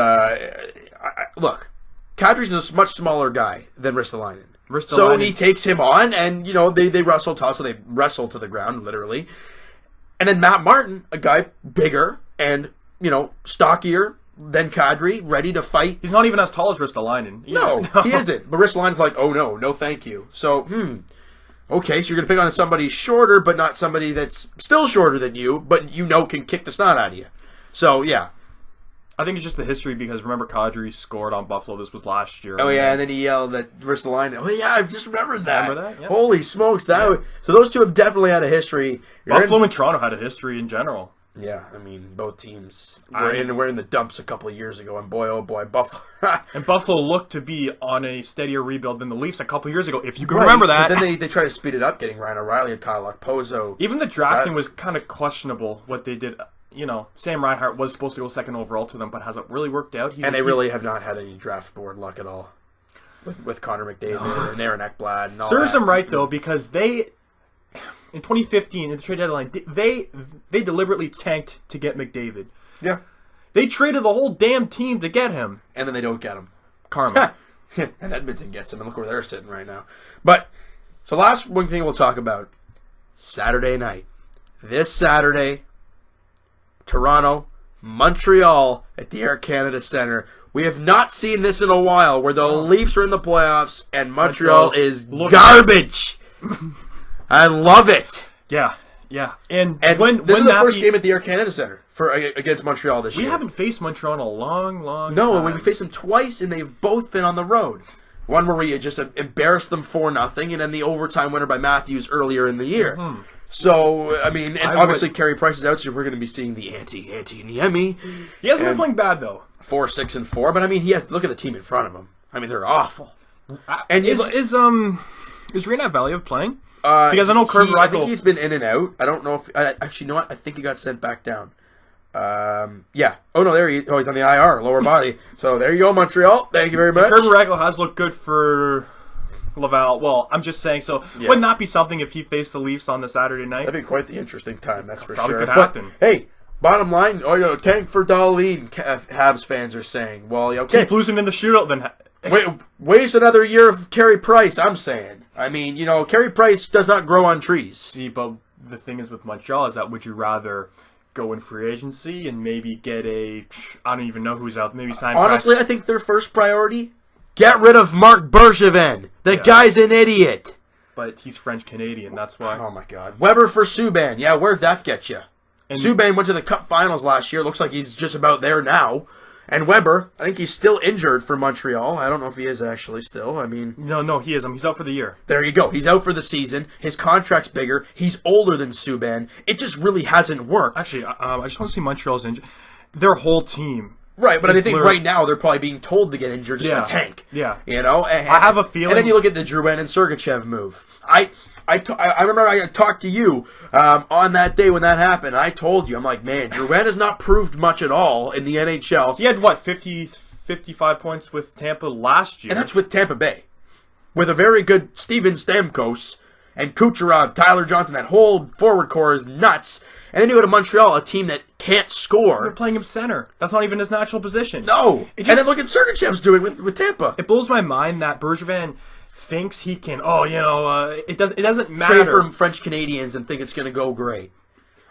Speaker 1: look, Kadri's a much smaller guy than Ristolainen. So he takes him on, and, they tussle, they wrestle to the ground, literally. And then Matt Martin, a guy bigger and, stockier than Kadri, ready to fight.
Speaker 2: He's not even as tall as Ristolainen.
Speaker 1: No, he isn't. But Ristolainen's like, oh, no thank you. So, okay, so you're going to pick on somebody shorter, but not somebody that's still shorter than you, but can kick the snot out of you. So, yeah.
Speaker 2: I think it's just the history because remember Kadri scored on Buffalo. This was last year.
Speaker 1: Oh yeah, and then he yelled at Ristolainen. Oh yeah, I just remembered that.
Speaker 2: Remember that? Yeah.
Speaker 1: Holy smokes! So those two have definitely had a history.
Speaker 2: Buffalo and Toronto had a history in general.
Speaker 1: Yeah, I mean both teams were in the dumps a couple of years ago, and boy oh boy, Buffalo.
Speaker 2: And Buffalo looked to be on a steadier rebuild than the Leafs a couple of years ago, if you can remember that.
Speaker 1: But then they tried to speed it up, getting Ryan O'Reilly and Kyle Okposo.
Speaker 2: Even the drafting was kind of questionable. What they did. Sam Reinhart was supposed to go second overall to them, but hasn't really worked out.
Speaker 1: They really have not had any draft board luck at all with Connor McDavid and Aaron Ekblad and all
Speaker 2: Serves them right, though, because in 2015, in the trade deadline, they deliberately tanked to get McDavid.
Speaker 1: Yeah.
Speaker 2: They traded the whole damn team to get him.
Speaker 1: And then they don't get him.
Speaker 2: Karma.
Speaker 1: And Edmonton gets him, and look where they're sitting right now. But, so last one thing we'll talk about, Saturday night. This Saturday, Toronto, Montreal at the Air Canada Centre. We have not seen this in a while, where the Leafs are in the playoffs and Montreal is garbage. I love it.
Speaker 2: Yeah. And
Speaker 1: this is the first game at the Air Canada Centre against Montreal this year.
Speaker 2: We haven't faced Montreal in a long time.
Speaker 1: No, we faced them twice, and they've both been on the road. One where we just embarrassed them 4-0, and then the overtime winner by Matthews earlier in the year. Mm-hmm. So, I mean, and obviously Carey Price is out, so we're going to be seeing the Niemi.
Speaker 2: He hasn't been playing bad, though.
Speaker 1: 4-6-4, but I mean, look at the team in front of him. I mean, they're awful.
Speaker 2: And is Rena Valiev playing? Because I know Kurt Reichel...
Speaker 1: I think he's been in and out. I don't know if... Actually, you know what? I think he got sent back down. Yeah. Oh, no, he's on the IR, lower body. So, there you go, Montreal. Thank you very much.
Speaker 2: Kurt Reichel has looked good for... Laval. Well, I'm just saying, wouldn't that be something if he faced the Leafs on the Saturday night?
Speaker 1: That'd be quite the interesting time, that's for
Speaker 2: Probably
Speaker 1: sure.
Speaker 2: Could happen.
Speaker 1: But, hey, bottom line, tank for Dahlin, Habs fans are saying. Well, okay.
Speaker 2: Keep losing in the shootout, then...
Speaker 1: Waste another year of Carey Price, I'm saying. I mean, Carey Price does not grow on trees.
Speaker 2: See, but the thing is with Montreal is that would you rather go in free agency and maybe get I don't even know who's out, maybe sign...
Speaker 1: Honestly, I think their first priority... Get rid of Marc Bergevin. The guy's an idiot.
Speaker 2: But he's French-Canadian, that's why.
Speaker 1: Oh, my God. Weber for Subban. Yeah, where'd that get you? Subban went to the Cup Finals last year. Looks like he's just about there now. And Weber, I think he's still injured for Montreal. I don't know if he is actually still. I mean...
Speaker 2: No, he is. He's out for the year.
Speaker 1: There you go. He's out for the season. His contract's bigger. He's older than Subban. It just really hasn't worked.
Speaker 2: Actually, I just want to see Montreal's injured. Their whole team...
Speaker 1: Right, but I think right now they're probably being told to get injured just to tank.
Speaker 2: Yeah.
Speaker 1: I
Speaker 2: have a feeling...
Speaker 1: And then you look at the Drouin and Sergachev move. I remember I talked to you on that day when that happened, and I told you, I'm like, man, Drouin has not proved much at all in the NHL.
Speaker 2: He had, 55 points with Tampa last year?
Speaker 1: And that's with Tampa Bay. With a very good Steven Stamkos and Kucherov, Tyler Johnson, that whole forward core is nuts. And then you go to Montreal, a team that can't score.
Speaker 2: They're playing him center. That's not even his natural position.
Speaker 1: No. And then look at Sergachev's doing with Tampa.
Speaker 2: It blows my mind that Bergevin thinks he can, it doesn't matter.
Speaker 1: Trade from French Canadians and think it's going to go great.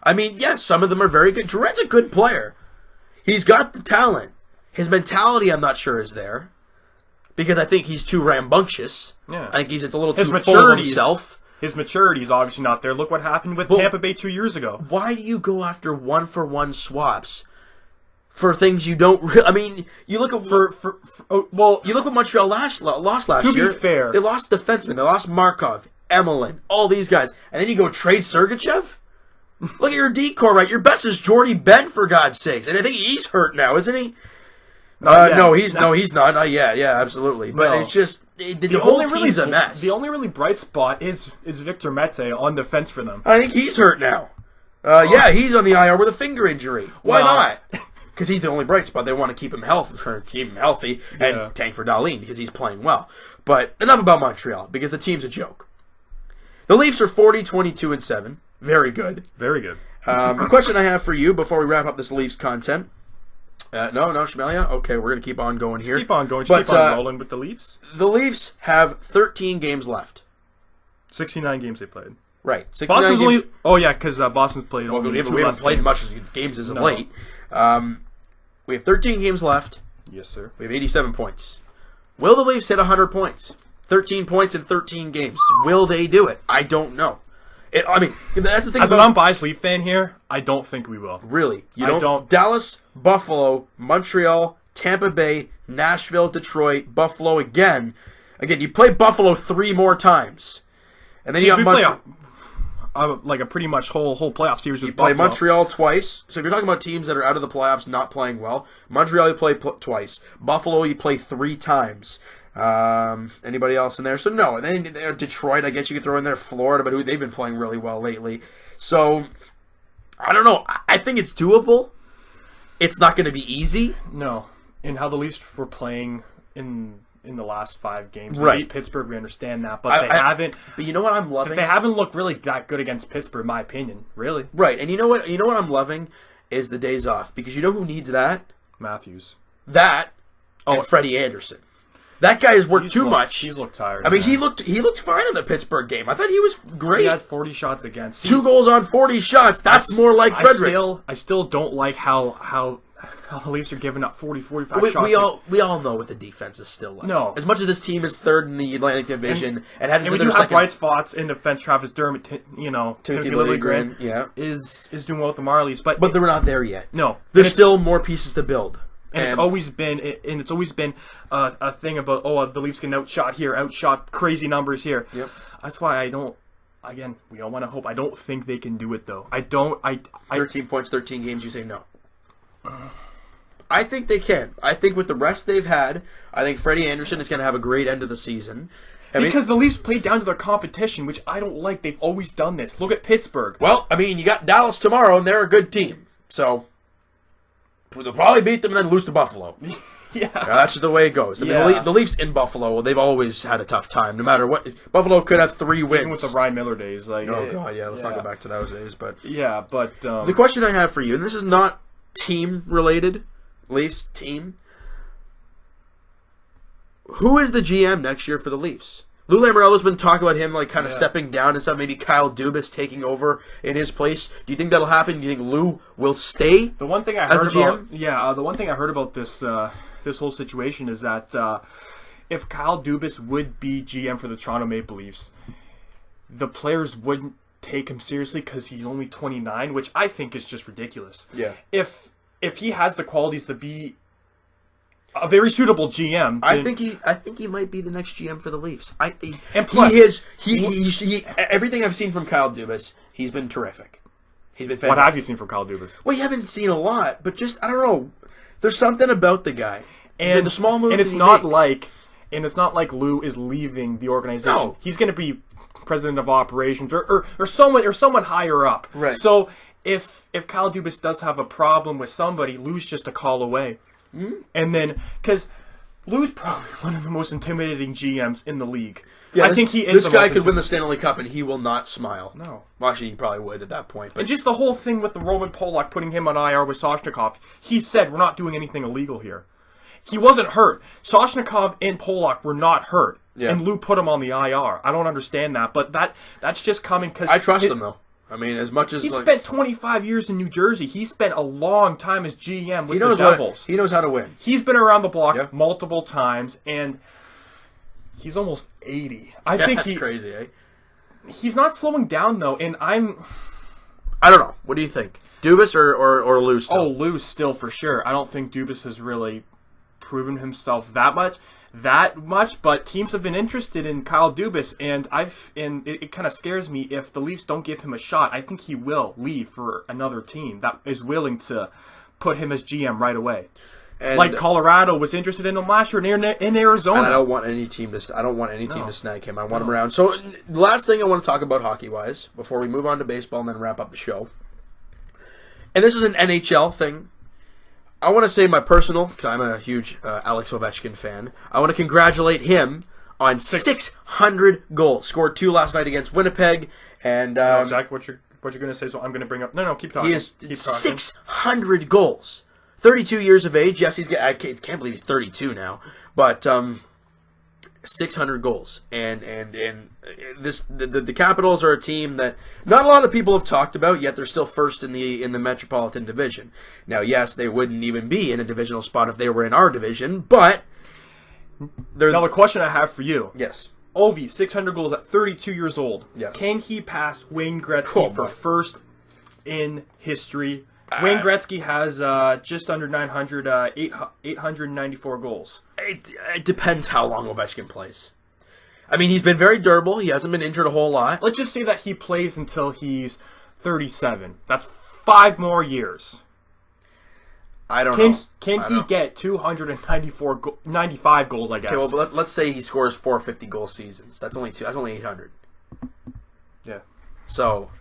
Speaker 1: I mean, yes, some of them are very good. Drouin's a good player. He's got the talent. His mentality, I'm not sure, is there. Because I think he's too rambunctious.
Speaker 2: Yeah.
Speaker 1: I think he's a little too full of himself.
Speaker 2: His maturity is obviously not there. Look what happened with Tampa Bay 2 years ago.
Speaker 1: Why do you go after one-for-one swaps for things you don't really... I mean, you look at... you look what Montreal lost last year.
Speaker 2: To be fair...
Speaker 1: They lost defensemen. They lost Markov, Emelin, all these guys. And then you go trade Sergachev? Look at your D-core, right? Your best is Jordy Ben, for God's sakes. And I think he's hurt now, isn't he? No, he's not. Not yet. Yeah, absolutely. But it's just... The whole team's a mess.
Speaker 2: The only really bright spot is Victor Mete on defense for them.
Speaker 1: I think he's hurt now. Yeah, he's on the IR with a finger injury. Why not? because he's the only bright spot. They want to keep him healthy, and tank for Dahlin because he's playing well. But enough about Montreal, because the team's a joke. The Leafs are 40-22-7. Very good.
Speaker 2: Very good.
Speaker 1: A question I have for you before we wrap up this Leafs content. No, Shmelia? Okay, we're going to keep on going here.
Speaker 2: Keep on going. Keep on rolling with the Leafs.
Speaker 1: The Leafs have 13 games left.
Speaker 2: 69 games they played.
Speaker 1: Right. 69
Speaker 2: Boston's
Speaker 1: games.
Speaker 2: Only... Oh, yeah, because Boston's played only
Speaker 1: we haven't played much games as of late. We have 13 games left.
Speaker 2: Yes, sir.
Speaker 1: We have 87 points. Will the Leafs hit 100 points? 13 points in 13 games. Will they do it? I don't know. That's the thing.
Speaker 2: As an unbiased Leaf fan here, I don't think we will.
Speaker 1: Really?
Speaker 2: I don't.
Speaker 1: Dallas, Buffalo, Montreal, Tampa Bay, Nashville, Detroit, Buffalo again. Again, you play Buffalo 3 more times. And then you got Montreal.
Speaker 2: Like a pretty much whole playoff series with
Speaker 1: Buffalo. You
Speaker 2: Buffalo.
Speaker 1: play Montreal twice. So if you're talking about teams that are out of the playoffs not playing well, Montreal you play twice. Buffalo you play 3 times. Anybody else in there? So no. And then Detroit, I guess you could throw in there. Florida, but they've been playing really well lately. So I don't know. I think it's doable. It's not going to be easy.
Speaker 2: No. And how the Leafs were playing in the last 5 games.
Speaker 1: Right.
Speaker 2: They beat Pittsburgh, we understand that, but they haven't.
Speaker 1: But you know what I'm loving?
Speaker 2: They haven't looked really that good against Pittsburgh, in my opinion. Really.
Speaker 1: Right. And you know what I'm loving is the days off, because you know who needs that?
Speaker 2: Matthews.
Speaker 1: And Freddie Anderson. That guy has worked too much.
Speaker 2: He's looked tired.
Speaker 1: I mean, he looked fine in the Pittsburgh game. I thought he was great.
Speaker 2: He had 40 shots against.
Speaker 1: 2 goals on 40 shots. That's more like Frederick.
Speaker 2: I still don't like how the Leafs are giving up 40, 45 shots.
Speaker 1: We all know what the defense is still like.
Speaker 2: No.
Speaker 1: As much as this team is 3rd in the Atlantic Division and had
Speaker 2: we do have bright spots in defense. Travis Dermott, Timothy
Speaker 1: Liljegren,
Speaker 2: is doing well with the Marlies, but
Speaker 1: they're not there yet.
Speaker 2: No,
Speaker 1: there's still more pieces to build.
Speaker 2: And it's always been a thing about the Leafs getting outshot crazy numbers here.
Speaker 1: Yep.
Speaker 2: That's why I don't. Again, we all want to hope. I don't think they can do it though.
Speaker 1: 13 points, 13 games. You say no. I think they can. I think with the rest they've had, I think Freddie Anderson is going to have a great end of the season.
Speaker 2: Because the Leafs play down to their competition, which I don't like. They've always done this. Look at Pittsburgh.
Speaker 1: Well, I mean, you got Dallas tomorrow, and they're a good team. So they'll probably beat them and then lose to Buffalo.
Speaker 2: Yeah.
Speaker 1: That's just the way it goes. I mean, the Leafs in Buffalo, they've always had a tough time, no matter what. Buffalo could have 3 wins.
Speaker 2: Even with the Ryan Miller days.
Speaker 1: God, let's not go back to those days. But
Speaker 2: the
Speaker 1: question I have for you, and this is not team-related, Leafs team. Who is the GM next year for the Leafs? Lou Lamoriello's been talking about him kind of stepping down and stuff. Maybe Kyle Dubas taking over in his place. Do you think that'll happen? Do you think Lou will stay?
Speaker 2: The one thing I heard about, the one thing I heard about this whole situation is that if Kyle Dubas would be GM for the Toronto Maple Leafs, the players wouldn't take him seriously because he's only 29, which I think is just ridiculous.
Speaker 1: Yeah.
Speaker 2: If he has the qualities to be a very suitable GM,
Speaker 1: I think he might be the next GM for the Leafs.
Speaker 2: And plus,
Speaker 1: everything I've seen from Kyle Dubas, he's been terrific. He's been fantastic.
Speaker 2: What have you seen from Kyle Dubas?
Speaker 1: Well, you haven't seen a lot, but just I don't know. There's something about the guy and the small moves.
Speaker 2: And it's not like Lou is leaving the organization.
Speaker 1: No.
Speaker 2: He's going to be president of operations or someone higher up.
Speaker 1: Right.
Speaker 2: So if Kyle Dubas does have a problem with somebody, Lou's just a call away. Mm-hmm. And then because Lou's probably one of the most intimidating GMs in the league.
Speaker 1: Yeah,
Speaker 2: I think he is.
Speaker 1: This guy could win the Stanley Cup and he will not smile.
Speaker 2: No.
Speaker 1: Well, actually, he probably would at that point. But
Speaker 2: and just the whole thing with the Roman Polak putting him on IR with Soshnikov, he said we're not doing anything illegal here. He wasn't hurt. Soshnikov and Polak were not hurt. Yeah. And Lou put him on the IR. I don't understand that, but that's just coming because
Speaker 1: I trust him though. I mean, as much as
Speaker 2: he spent 25 years in New Jersey, he spent a long time as GM with the Devils.
Speaker 1: He knows how to win.
Speaker 2: He's been around the block multiple times, and he's almost 80. I think
Speaker 1: that's crazy, eh?
Speaker 2: He's not slowing down though, and I
Speaker 1: don't know. What do you think, Dubas or Lou still?
Speaker 2: Oh, Lou still for sure. I don't think Dubas has really proven himself that much, but teams have been interested in Kyle Dubas, and it kind of scares me if the Leafs don't give him a shot. I think he will leave for another team that is willing to put him as GM right away. And like Colorado was interested in him last year in Arizona.
Speaker 1: And I don't want any team to snag him. I want him around. So the last thing I want to talk about hockey-wise before we move on to baseball and then wrap up the show. And this is an NHL thing. I want to say my personal, because I'm a huge Alex Ovechkin fan. I want to congratulate him on 600 goals. Scored 2 last night against Winnipeg, and
Speaker 2: exactly what you're going to say. So I'm going to bring up. No, keep talking.
Speaker 1: He has 600 goals. 32 years of age. Yes, I can't believe he's 32 now, but 600 goals, and the Capitals are a team that not a lot of people have talked about, yet they're still first in the Metropolitan Division. Now, yes, they wouldn't even be in a divisional spot if they were in our division, but
Speaker 2: now the question I have for you,
Speaker 1: yes,
Speaker 2: Ovi, 600 goals at 32 years old.
Speaker 1: Yes,
Speaker 2: can he pass Wayne Gretzky for first in history? Wayne Gretzky has just under 900, 894 goals.
Speaker 1: It depends how long Ovechkin plays. I mean, he's been very durable. He hasn't been injured a whole lot.
Speaker 2: Let's just say that he plays until he's 37. That's 5 more years.
Speaker 1: I don't know.
Speaker 2: Can he get 95 goals, I guess?
Speaker 1: Okay, well, let's say he scores 450 goal seasons. That's only 800.
Speaker 2: Yeah.
Speaker 1: So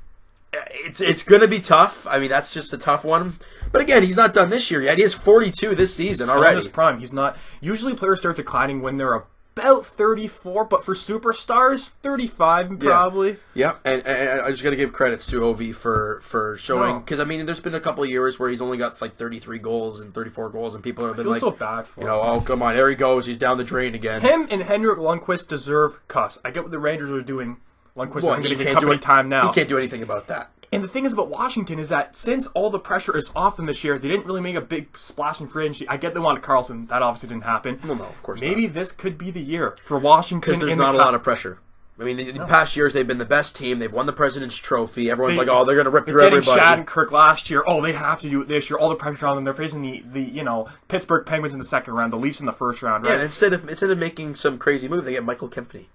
Speaker 1: it's going to be tough. I mean, that's just a tough one. But again, he's not done this year yet. He has 42 this season already.
Speaker 2: In his prime. He's not. Usually players start declining when they're about 34, but for superstars, 35 probably.
Speaker 1: Yeah, and I just got to give credits to OV for showing, because I mean, there's been a couple of years where he's only got like 33 goals and 34 goals, and people have been like,
Speaker 2: so bad for him.
Speaker 1: Oh, come on, there he goes, he's down the drain again.
Speaker 2: Him and Henrik Lundqvist deserve cuffs. I get what the Rangers are doing. Lundqvist isn't going to get company time now.
Speaker 1: He can't do anything about that.
Speaker 2: And the thing is about Washington is that since all the pressure is off them this year, they didn't really make a big splash in free agency. I get they wanted Carlson. That obviously didn't happen.
Speaker 1: Well, no, of course not.
Speaker 2: Maybe this could be the year for Washington.
Speaker 1: Because there's not a lot of pressure. I mean, the past years they've been the best team. They've won the President's Trophy. Everyone's like, oh, they're going to rip through everybody.
Speaker 2: Shattenkirk last year. Oh, they have to do it this year. All the pressure on them. They're facing the Pittsburgh Penguins in the second round, the Leafs in the first round. Right?
Speaker 1: Yeah, instead of making some crazy move, they get Michael Kempny.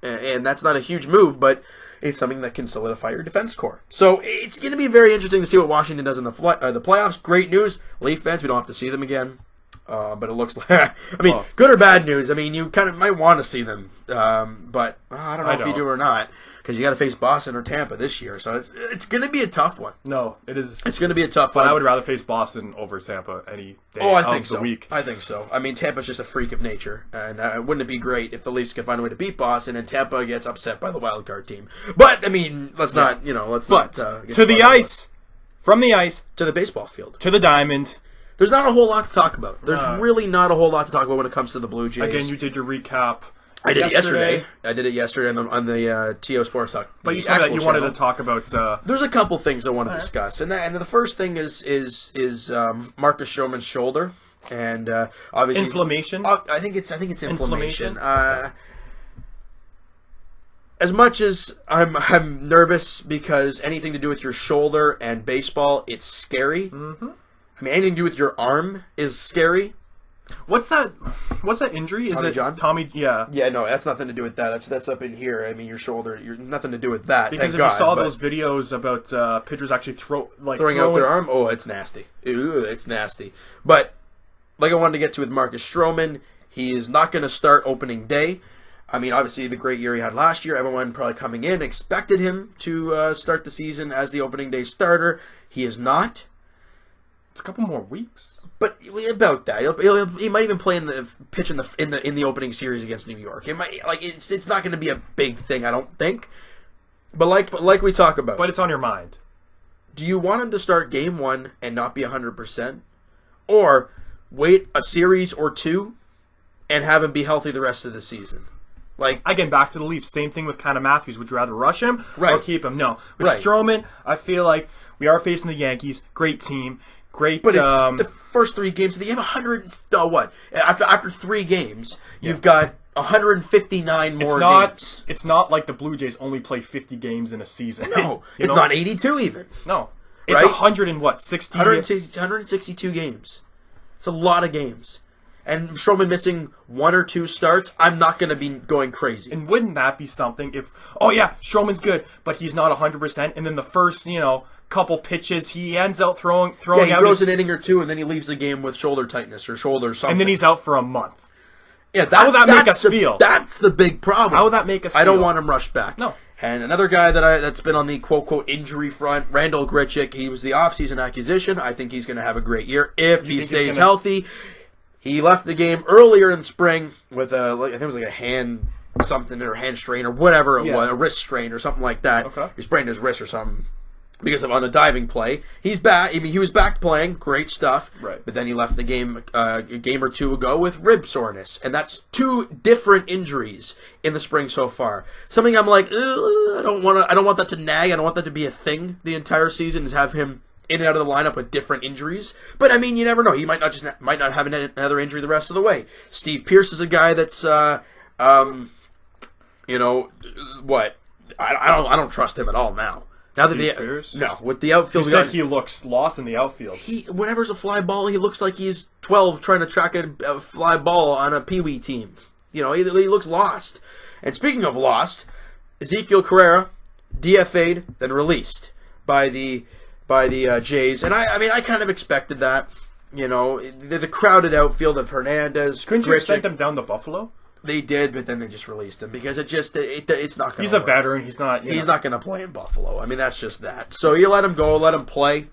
Speaker 1: And that's not a huge move, but it's something that can solidify your defense core. So it's going to be very interesting to see what Washington does in the playoffs. Great news, Leaf fans, we don't have to see them again. But it looks like, I mean, good or bad news. I mean, you kind of might want to see them, but I don't know if you do or not, because you got to face Boston or Tampa this year. So it's going to be a tough one.
Speaker 2: No, it is.
Speaker 1: It's going to be a tough one.
Speaker 2: I would rather face Boston over Tampa any day
Speaker 1: of
Speaker 2: the week.
Speaker 1: I think so. I mean, Tampa's just a freak of nature, and wouldn't it be great if the Leafs could find a way to beat Boston and Tampa gets upset by the wild card team? But I mean, let's not.
Speaker 2: To the ice, from the ice
Speaker 1: to the baseball field,
Speaker 2: to the diamond.
Speaker 1: There's not a whole lot to talk about. There's really not a whole lot to talk about when it comes to the Blue Jays.
Speaker 2: Again, you did your recap.
Speaker 1: I did it yesterday. I did it yesterday on the TO SportsTalk.
Speaker 2: But you said that you wanted to talk about.
Speaker 1: There's a couple things I want to discuss, and the first thing is Marcus Stroman's shoulder, and obviously
Speaker 2: inflammation.
Speaker 1: I think it's inflammation. As much as I'm nervous because anything to do with your shoulder and baseball, it's scary.
Speaker 2: Mm-hmm.
Speaker 1: I mean, anything to do with your arm is scary.
Speaker 2: What's that injury? Is it
Speaker 1: John?
Speaker 2: Tommy? Yeah.
Speaker 1: Yeah, no, that's nothing to do with that. That's up in here. I mean, your shoulder. Nothing to do with that.
Speaker 2: Because if you saw those videos about pitchers actually throwing
Speaker 1: out their arm, oh, it's nasty. Ew, it's nasty. But like I wanted to get to with Marcus Stroman, he is not going to start opening day. I mean, obviously, the great year he had last year, everyone probably coming in expected him to start the season as the opening day starter. He is not.
Speaker 2: It's a couple more weeks.
Speaker 1: But about that, he might even play in the opening series against New York. It might it's not going to be a big thing, I don't think. But like we talk about,
Speaker 2: but it's on your mind.
Speaker 1: Do you want him to start game 1 and not be 100%, or wait a series or 2 and have him be healthy the rest of the season? Like,
Speaker 2: again, back to the Leafs. Same thing with Conor Matthews. Would you rather rush him or keep him? No. With
Speaker 1: right.
Speaker 2: Stroman, I feel like we are facing the Yankees. Great team. Great.
Speaker 1: But it's the first 3 games. You have 100. What? After 3 games, you've got 159 more games.
Speaker 2: It's not like the Blue Jays only play 50 games in a season.
Speaker 1: No, it's not 82 even.
Speaker 2: No, it's 100 and what?
Speaker 1: 162 games. It's a lot of games. And Stroman missing 1 or 2 starts, I'm not going to be going crazy.
Speaker 2: And wouldn't that be something if, Stroman's good, but he's not 100%, and then the first, couple pitches, he ends out throwing
Speaker 1: out. He throws an inning or 2, and then he leaves the game with shoulder tightness or shoulder something.
Speaker 2: And then he's out for a month.
Speaker 1: Yeah,
Speaker 2: how would that make us feel?
Speaker 1: That's the big problem.
Speaker 2: How would that make us feel?
Speaker 1: I don't want him rushed back.
Speaker 2: No.
Speaker 1: And another guy that's been on the quote injury front, Randall Grichuk. He was the offseason acquisition. I think he's going to have a great year if he stays healthy. He left the game earlier in spring with I think it was like a hand something or hand strain or whatever it was, a wrist strain or something like that.
Speaker 2: Okay.
Speaker 1: He sprained his wrist or something. Because on a diving play, he's back. I mean, he was back playing, great stuff.
Speaker 2: Right.
Speaker 1: But then he left the game a game or two ago with rib soreness, and that's 2 different injuries in the spring so far. Something I'm like, I don't want that to nag. I don't want that to be a thing the entire season. Is have him in and out of the lineup with different injuries. But I mean, you never know. He might not have another injury the rest of the way. Steve Pierce is a guy that's, you know, what? I don't trust him at all now. Now that with the outfield,
Speaker 2: you said he looks lost in the outfield.
Speaker 1: Whenever it's a fly ball, he looks like he's 12 trying to track a fly ball on a peewee team. You know, he looks lost. And speaking of lost, Ezekiel Carrera DFA'd then released by the Jays, and I kind of expected that. You know, the crowded outfield of Hernandez.
Speaker 2: Couldn't you have sent them down to Buffalo?
Speaker 1: They did, but then they just released him because it's not going to
Speaker 2: He's a veteran. He's not
Speaker 1: going to play in Buffalo. I mean, that's just that. So you let him go, let him play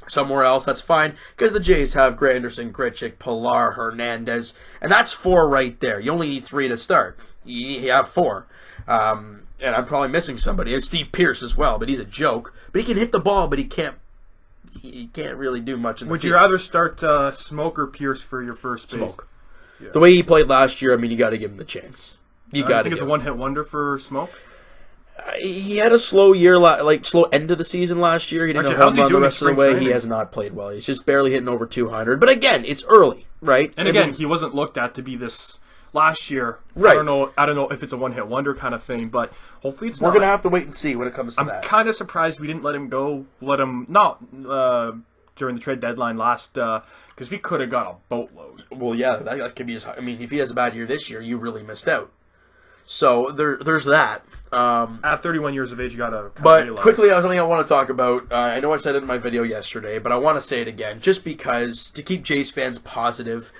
Speaker 1: somewhere else. That's fine because the Jays have Granderson, Grichuk, Pilar, Hernandez, and that's 4 right there. You only need 3 to start. You have 4. And I'm probably missing somebody. And Steve Pierce as well, but he's a joke. But he can hit the ball, but he can't really do much in the
Speaker 2: field. Would you rather start Smoke or Pierce for your first base?
Speaker 1: Smoke. Yeah. The way he played last year, I mean, you got to give him the chance.
Speaker 2: You got to. Think it's a one-hit wonder for Smoke.
Speaker 1: He had a slow year, slow end of the season last year. He didn't home run the rest of the way. Training? He has not played well. He's just barely hitting over 200. But again, it's early, right?
Speaker 2: And again, he wasn't looked at to be this last year.
Speaker 1: Right.
Speaker 2: I don't know if it's a one-hit wonder kind of thing, but hopefully it's not.
Speaker 1: We're gonna have to wait and see when it comes to that.
Speaker 2: I'm kind of surprised we didn't let him go. During the trade deadline last, because we could have got a boatload.
Speaker 1: Well, yeah, that could be his. I mean, if he has a bad year this year, you really missed out. So there's that.
Speaker 2: At 31 years of age, you got to.
Speaker 1: But quickly, something I want to talk about. I know I said it in my video yesterday, but I want to say it again, just because to keep Jays fans positive.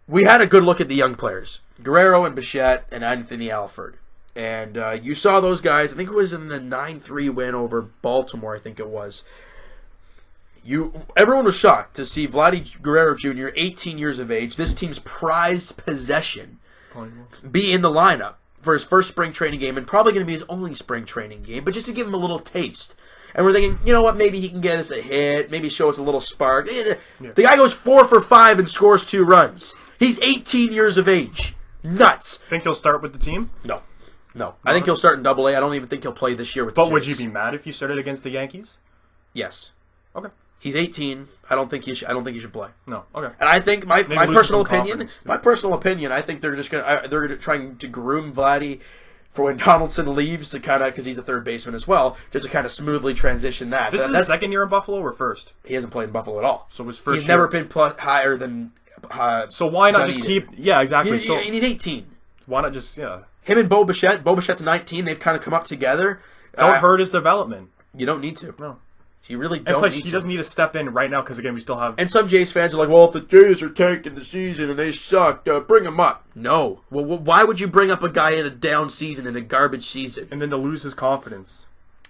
Speaker 1: We had a good look at the young players, Guerrero and Bichette and Anthony Alford, and you saw those guys. I think it was in the 9-3 win over Baltimore. I think it was. Everyone was shocked to see Vladdy Guerrero Jr., 18 years of age, this team's prized possession, be in the lineup for his first spring training game, and probably going to be his only spring training game, but just to give him a little taste. And we're thinking, you know what, maybe he can get us a hit, maybe show us a little spark. Yeah. The guy goes 4 for 5 and scores 2 runs. He's 18 years of age. Nuts.
Speaker 2: Think he'll start with the team?
Speaker 1: No. I think he'll start in Double A. I don't even think he'll play this year with the Jays.
Speaker 2: But would you be mad if you started against the Yankees?
Speaker 1: Yes.
Speaker 2: Okay.
Speaker 1: He's 18. I don't think he should play.
Speaker 2: No. Okay.
Speaker 1: And I think my personal opinion, I think they're just they're trying to groom Vladdy for when Donaldson leaves to kind of, because he's a third baseman as well, just to kind of smoothly transition that.
Speaker 2: This is his second year in Buffalo or first?
Speaker 1: He hasn't played in Buffalo at all.
Speaker 2: So his first.
Speaker 1: He's never been higher than.
Speaker 2: So why not just keep? Yeah, exactly.
Speaker 1: And he's 18.
Speaker 2: Why not just Him
Speaker 1: and Bo Bichette. Bo Bichette's 19. They've kind of come up together.
Speaker 2: Don't hurt his development.
Speaker 1: You don't need to.
Speaker 2: No.
Speaker 1: You really don't.
Speaker 2: And plus, he doesn't need to step in right now because again, we still have.
Speaker 1: And some Jays fans are like, "Well, if the Jays are tanking the season and they suck, bring them up." No. Well, why would you bring up a guy in a down season, in a garbage season,
Speaker 2: and then to lose his confidence?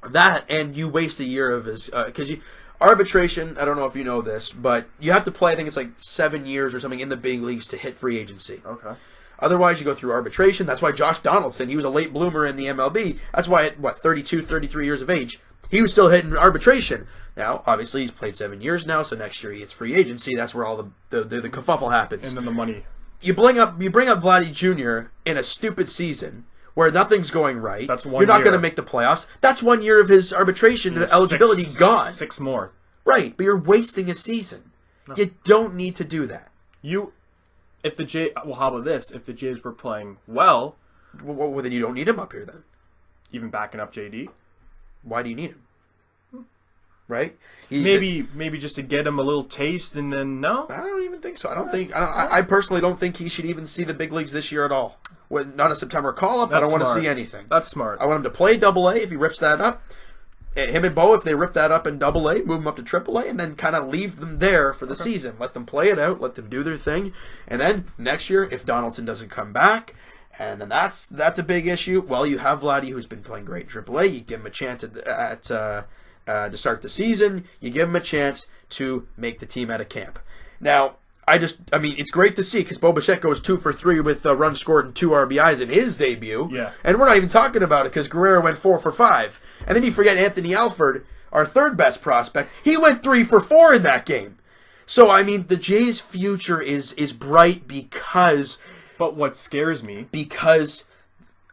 Speaker 1: That and you waste a year of his because arbitration. I don't know if you know this, but you have to play. I think it's like 7 years or something in the big leagues to hit free agency.
Speaker 2: Okay.
Speaker 1: Otherwise, you go through arbitration. That's why Josh Donaldson, he was a late bloomer in the MLB. That's why at 32, 33 years of age, he was still hitting arbitration. Now, obviously, he's played 7 years now, so next year he gets free agency. That's where all the kerfuffle happens.
Speaker 2: And then the money.
Speaker 1: You bring up Vladdy Jr. in a stupid season where nothing's going right.
Speaker 2: That's 1 year.
Speaker 1: You're not going to make the playoffs. That's 1 year of his arbitration eligibility gone.
Speaker 2: 6 more.
Speaker 1: Right, but you're wasting a season. No. You don't need to do that.
Speaker 2: If the Jays, well, how about this? If the Jays were playing well,
Speaker 1: then you don't need him up here then.
Speaker 2: Even backing up JD.
Speaker 1: Why do you need him? Right?
Speaker 2: Maybe just to get him a little taste, and then no.
Speaker 1: I don't even think so. I personally don't think he should even see the big leagues this year at all. Not a September call up. I don't want to see anything.
Speaker 2: That's smart.
Speaker 1: I want him to play Double A if he rips that up. Him and Bo, if they rip that up in Double A, move them up to Triple A, and then kind of leave them there for the season. Let them play it out. Let them do their thing, and then next year, if Donaldson doesn't come back, And then that's a big issue. Well, you have Vladdy, who's been playing great in AAA. You give him a chance to start the season. You give him a chance to make the team out of camp. Now, it's great to see because Bo Bichette goes 2 for 3 with runs scored and 2 RBIs in his debut.
Speaker 2: Yeah.
Speaker 1: And we're not even talking about it because Guerrero went 4 for 5. And then you forget Anthony Alford, our third best prospect. He went 3 for 4 in that game. So, the Jays' future is bright because...
Speaker 2: But what scares me...
Speaker 1: Because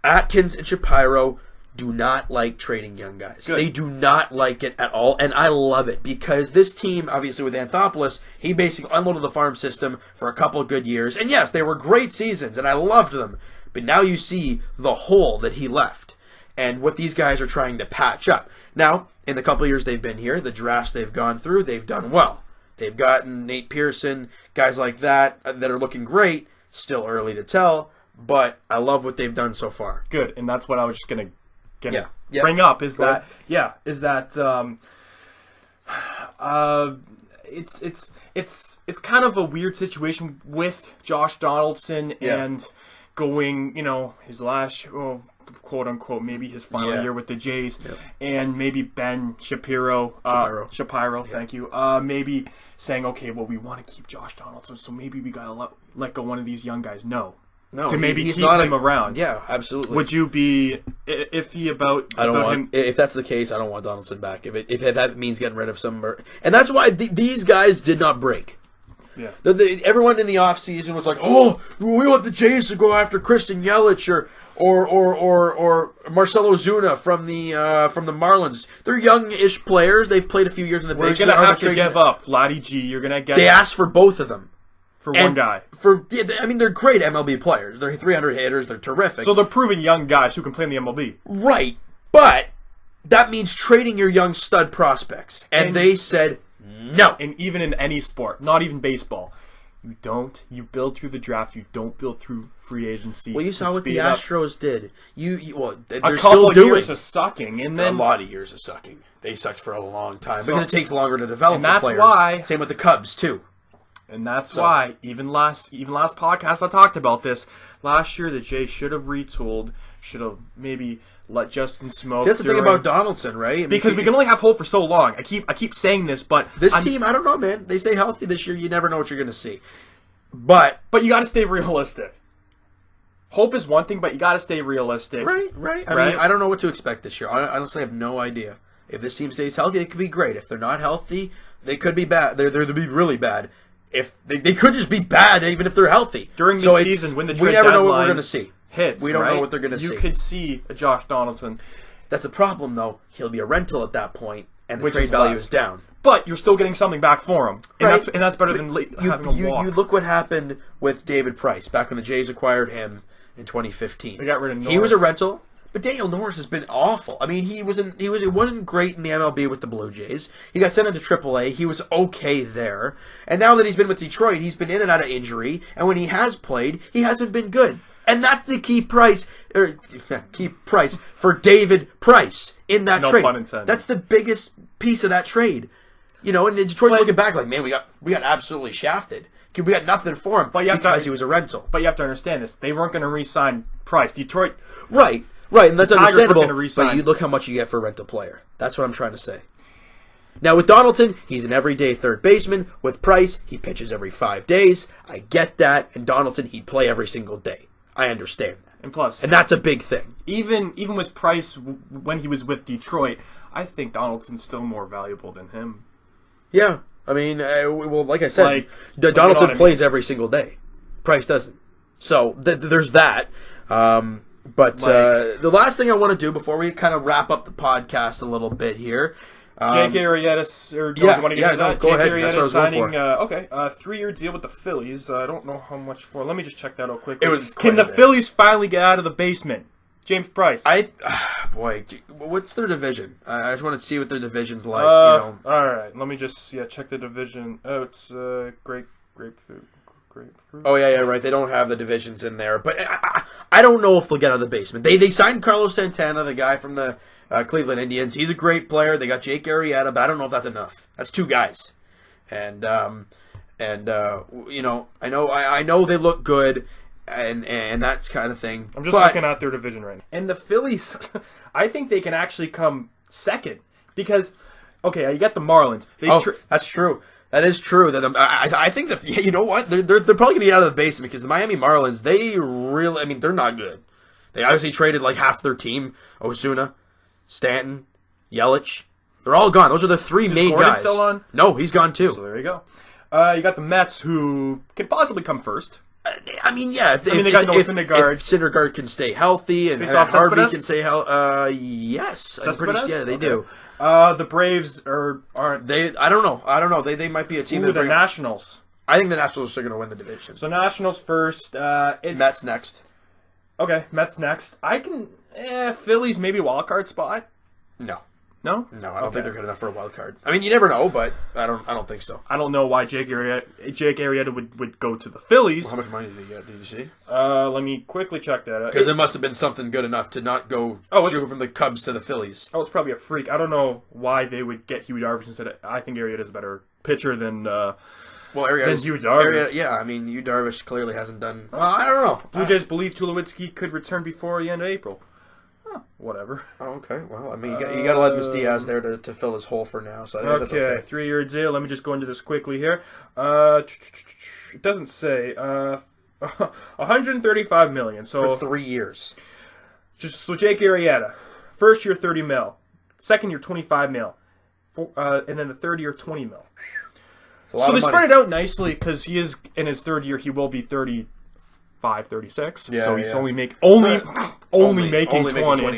Speaker 1: Atkins and Shapiro do not like trading young guys. Good. They do not like it at all, and I love it because this team, obviously with Anthopoulos, he basically unloaded the farm system for a couple of good years. And yes, they were great seasons, and I loved them. But now you see the hole that he left and what these guys are trying to patch up. Now, in the couple of years they've been here, the drafts they've gone through, they've done well. They've gotten Nate Pearson, guys like that are looking great. Still early to tell, but I love what they've done so far.
Speaker 2: Good, and that's what I was just gonna bring up. It's kind of a weird situation with Josh Donaldson and going, his last quote unquote maybe his final year with the Jays, and maybe Ben Shapiro. Thank you. Maybe saying, okay, well, we want to keep Josh Donaldson, so maybe we gotta let go one of these young guys. No, to maybe keep him around.
Speaker 1: Yeah, absolutely.
Speaker 2: Would you be iffy about?
Speaker 1: I don't want him? If that's the case, I don't want Donaldson back. If that means getting rid of some, and that's why these guys did not break.
Speaker 2: Yeah.
Speaker 1: Everyone in the offseason was like, "Oh, we want the Jays to go after Christian Yelich or Marcelo Ozuna from the Marlins." They're young-ish players. They've played a few years in the big league.
Speaker 2: We're gonna have to give up Vladdy G. You're gonna get.
Speaker 1: They asked for both of them.
Speaker 2: For one guy.
Speaker 1: They're great MLB players. They're 300 hitters. They're terrific.
Speaker 2: So they're proven young guys who can play in the MLB.
Speaker 1: Right, but that means trading your young stud prospects, and they said. No.
Speaker 2: And even in any sport, not even baseball, you build through the draft, you don't build through free agency.
Speaker 1: Well, you saw what the Astros did. They're
Speaker 2: a
Speaker 1: still doing
Speaker 2: years of sucking, and then
Speaker 1: a lot of years of sucking. They sucked for a long time because it takes longer to develop
Speaker 2: and
Speaker 1: the players.
Speaker 2: That's why.
Speaker 1: Same with the Cubs too.
Speaker 2: And that's why even last podcast I talked about this. Last year the Jays should have retooled, should have maybe let Justin Smoke.
Speaker 1: See, that's the thing about Donaldson, right?
Speaker 2: Because we can only have hope for so long. I keep saying this, but
Speaker 1: this team, I don't know, man. They stay healthy this year. You never know what you're going to see. But
Speaker 2: you got to stay realistic. Hope is one thing, but you got to stay realistic.
Speaker 1: Right. I mean, I don't know what to expect this year. I honestly have no idea. If this team stays healthy, it could be great. If they're not healthy, they could be bad. They're to be really bad. If they could just be bad, even if they're healthy.
Speaker 2: During the season, when the trade
Speaker 1: we never know what we're going to see.
Speaker 2: Hits,
Speaker 1: we don't know what they're going to see.
Speaker 2: You could see a Josh Donaldson.
Speaker 1: That's a problem, though. He'll be a rental at that point, and the trade value is down.
Speaker 2: But you're still getting something back for him, and that's better than having a walk.
Speaker 1: You look what happened with David Price back when the Jays acquired him in 2015.
Speaker 2: They got rid of Norris.
Speaker 1: He was a rental, but Daniel Norris has been awful. I mean, it wasn't great in the MLB with the Blue Jays. He got sent into AAA. He was okay there, and now that he's been with Detroit, he's been in and out of injury. And when he has played, he hasn't been good. And that's the key price for David Price in that trade.
Speaker 2: No pun intended.
Speaker 1: That's the biggest piece of that trade. And Detroit's looking back like, man, we got absolutely shafted. We got nothing for him because he was a rental.
Speaker 2: But you have to understand this. They weren't going to re-sign Price. Detroit...
Speaker 1: Right, and that's understandable. But you look how much you get for a rental player. That's what I'm trying to say. Now, with Donaldson, he's an everyday third baseman. With Price, he pitches every 5 days. I get that. And Donaldson, he'd play every single day. I understand that.
Speaker 2: And
Speaker 1: that's a big thing.
Speaker 2: Even with Price, when he was with Detroit, I think Donaldson's still more valuable than him.
Speaker 1: Yeah. I mean, like I said, Donaldson plays every single day. Price doesn't. So there's that. But the last thing I want to do before we kind of wrap up the podcast a little bit here.
Speaker 2: Jake Arrieta, or do you want to get into that?
Speaker 1: Go ahead. That's what I was
Speaker 2: signing,
Speaker 1: going for.
Speaker 2: 3-year deal with the Phillies. I don't know how much for. Let me just check that out quick.
Speaker 1: Can
Speaker 2: the Phillies finally get out of the basement? James Price.
Speaker 1: Boy, what's their division? I just want to see what their division's like.
Speaker 2: All right, let me just check the division. Oh, it's grapefruit.
Speaker 1: Oh yeah, right. They don't have the divisions in there, but I don't know if they'll get out of the basement. They signed Carlos Santana, the guy from the Cleveland Indians. He's a great player. They got Jake Arrieta, but I don't know if that's enough. That's 2 guys, and I know they look good, and that kind of thing.
Speaker 2: I'm just looking at their division right now. And the Phillies, I think they can actually come second because, okay, you got the Marlins.
Speaker 1: That's true. That is true. I think you know what? They're probably going to get out of the basement because the Miami Marlins, they're not good. They obviously traded like half their team. Ozuna, Stanton, Yelich. They're all gone. Those are the three main
Speaker 2: Gordon
Speaker 1: guys.
Speaker 2: Still on?
Speaker 1: No, he's gone too.
Speaker 2: So there you go. You got the Mets, who could possibly come first.
Speaker 1: I mean, yeah.
Speaker 2: They got no Syndergaard.
Speaker 1: If Syndergaard can stay healthy and Harvey can stay healthy, yes, I'm pretty sure. Yeah, they do.
Speaker 2: The Braves aren't
Speaker 1: they? I don't know. They might be a team.
Speaker 2: The Nationals.
Speaker 1: I think the Nationals are going to win the division.
Speaker 2: So Nationals first.
Speaker 1: Mets next.
Speaker 2: Okay, Mets next. Phillies maybe wild card spot.
Speaker 1: No.
Speaker 2: No,
Speaker 1: I don't think they're good enough for a wild card. I mean, you never know, but I don't think so.
Speaker 2: I don't know why Jake Arrieta would go to the Phillies.
Speaker 1: Well, how much money did he get? Did you see?
Speaker 2: Let me quickly check that out.
Speaker 1: Because it must have been something good enough to not go from the Cubs to the Phillies.
Speaker 2: Oh, it's probably a freak. I don't know why they would get Hugh Darvish instead. I think Arrieta's a better pitcher than Hugh Darvish.
Speaker 1: Yeah, I mean, Hugh Darvish clearly hasn't done. I don't know.
Speaker 2: Blue Jays believe Tulowitzki could return before the end of April. Whatever.
Speaker 1: Oh, okay. Well, I mean, you got to let Miss Diaz there to fill his hole for now. So that's okay.
Speaker 2: 3-year deal. Let me just go into this quickly here. It doesn't say. $135 million. So
Speaker 1: for 3 years.
Speaker 2: So Jake Arrieta, first year $30 million, second year $25 million, and then the third year $20 million. So they spread it out nicely because he is in his third year. He will be 35, 36.
Speaker 1: Yeah,
Speaker 2: so he's only making
Speaker 1: 20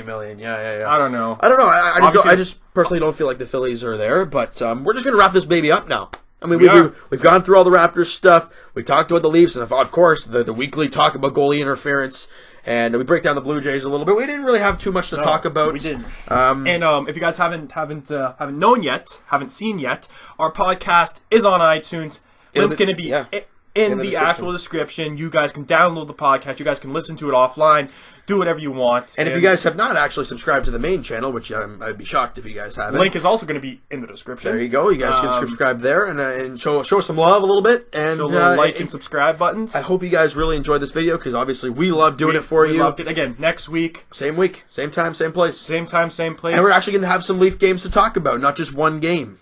Speaker 1: million. Yeah.
Speaker 2: I don't know.
Speaker 1: I just personally don't feel like the Phillies are there, but we're just gonna wrap this baby up now. I mean, we've gone through all the Raptors stuff. We talked about the Leafs, and of course the weekly talk about goalie interference, and we break down the Blue Jays a little bit. We didn't really have too much to talk about.
Speaker 2: We didn't. And if you guys haven't known yet, haven't seen yet, our podcast is on iTunes. Link's going to be in the actual description. You guys can download the podcast. You guys can listen to it offline. Do whatever you want.
Speaker 1: And if you guys have not actually subscribed to the main channel, which I'd be shocked if you guys haven't.
Speaker 2: Link is also going to be in the description.
Speaker 1: There you go. You guys can subscribe there and show some love a little bit. And
Speaker 2: show little like and subscribe buttons.
Speaker 1: I hope you guys really enjoyed this video because obviously we love doing it for you. We loved
Speaker 2: it. Again, next week.
Speaker 1: Same week. Same time, same place.
Speaker 2: Same time, same place.
Speaker 1: And we're actually going to have some Leaf games to talk about, not just one game.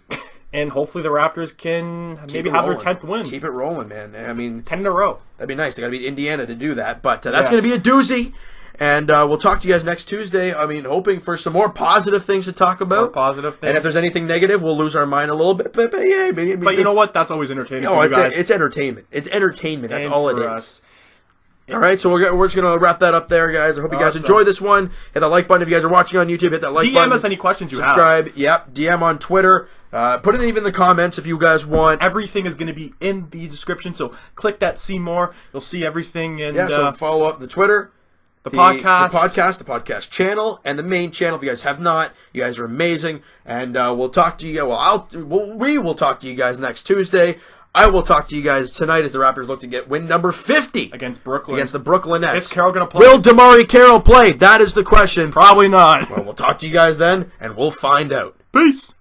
Speaker 2: And hopefully the Raptors can maybe have their 10th win.
Speaker 1: Keep it rolling, man. I mean,
Speaker 2: 10 in a row.
Speaker 1: That'd be nice. They got to beat Indiana to do that. But that's going to be a doozy. And we'll talk to you guys next Tuesday. I mean, hoping for some more positive things to talk about.
Speaker 2: More positive things.
Speaker 1: And if there's anything negative, we'll lose our mind a little bit. But yeah, maybe.
Speaker 2: But you know what? That's always entertaining.
Speaker 1: Oh,
Speaker 2: for you guys.
Speaker 1: It's entertainment. It's entertainment. That's all it is. All right, so we're just going to wrap that up there, guys. I hope you guys enjoyed this one. Hit that like button if you guys are watching on YouTube. Hit that like button.
Speaker 2: DM us any questions you have.
Speaker 1: Subscribe. Yep. DM on Twitter. Put it even in the comments if you guys want.
Speaker 2: Everything is going to be in the description, so click that see more. You'll see everything. And
Speaker 1: so follow up the Twitter.
Speaker 2: The podcast,
Speaker 1: the podcast channel, and the main channel. If you guys have not, you guys are amazing. And we'll talk to you. We will talk to you guys next Tuesday. I will talk to you guys tonight as the Raptors look to get win number 50
Speaker 2: against Brooklyn.
Speaker 1: Against the Brooklyn Nets.
Speaker 2: Is Carroll going to play?
Speaker 1: Will Damari Carroll play? That is the question.
Speaker 2: Probably not.
Speaker 1: Well, we'll talk to you guys then, and we'll find out.
Speaker 2: Peace.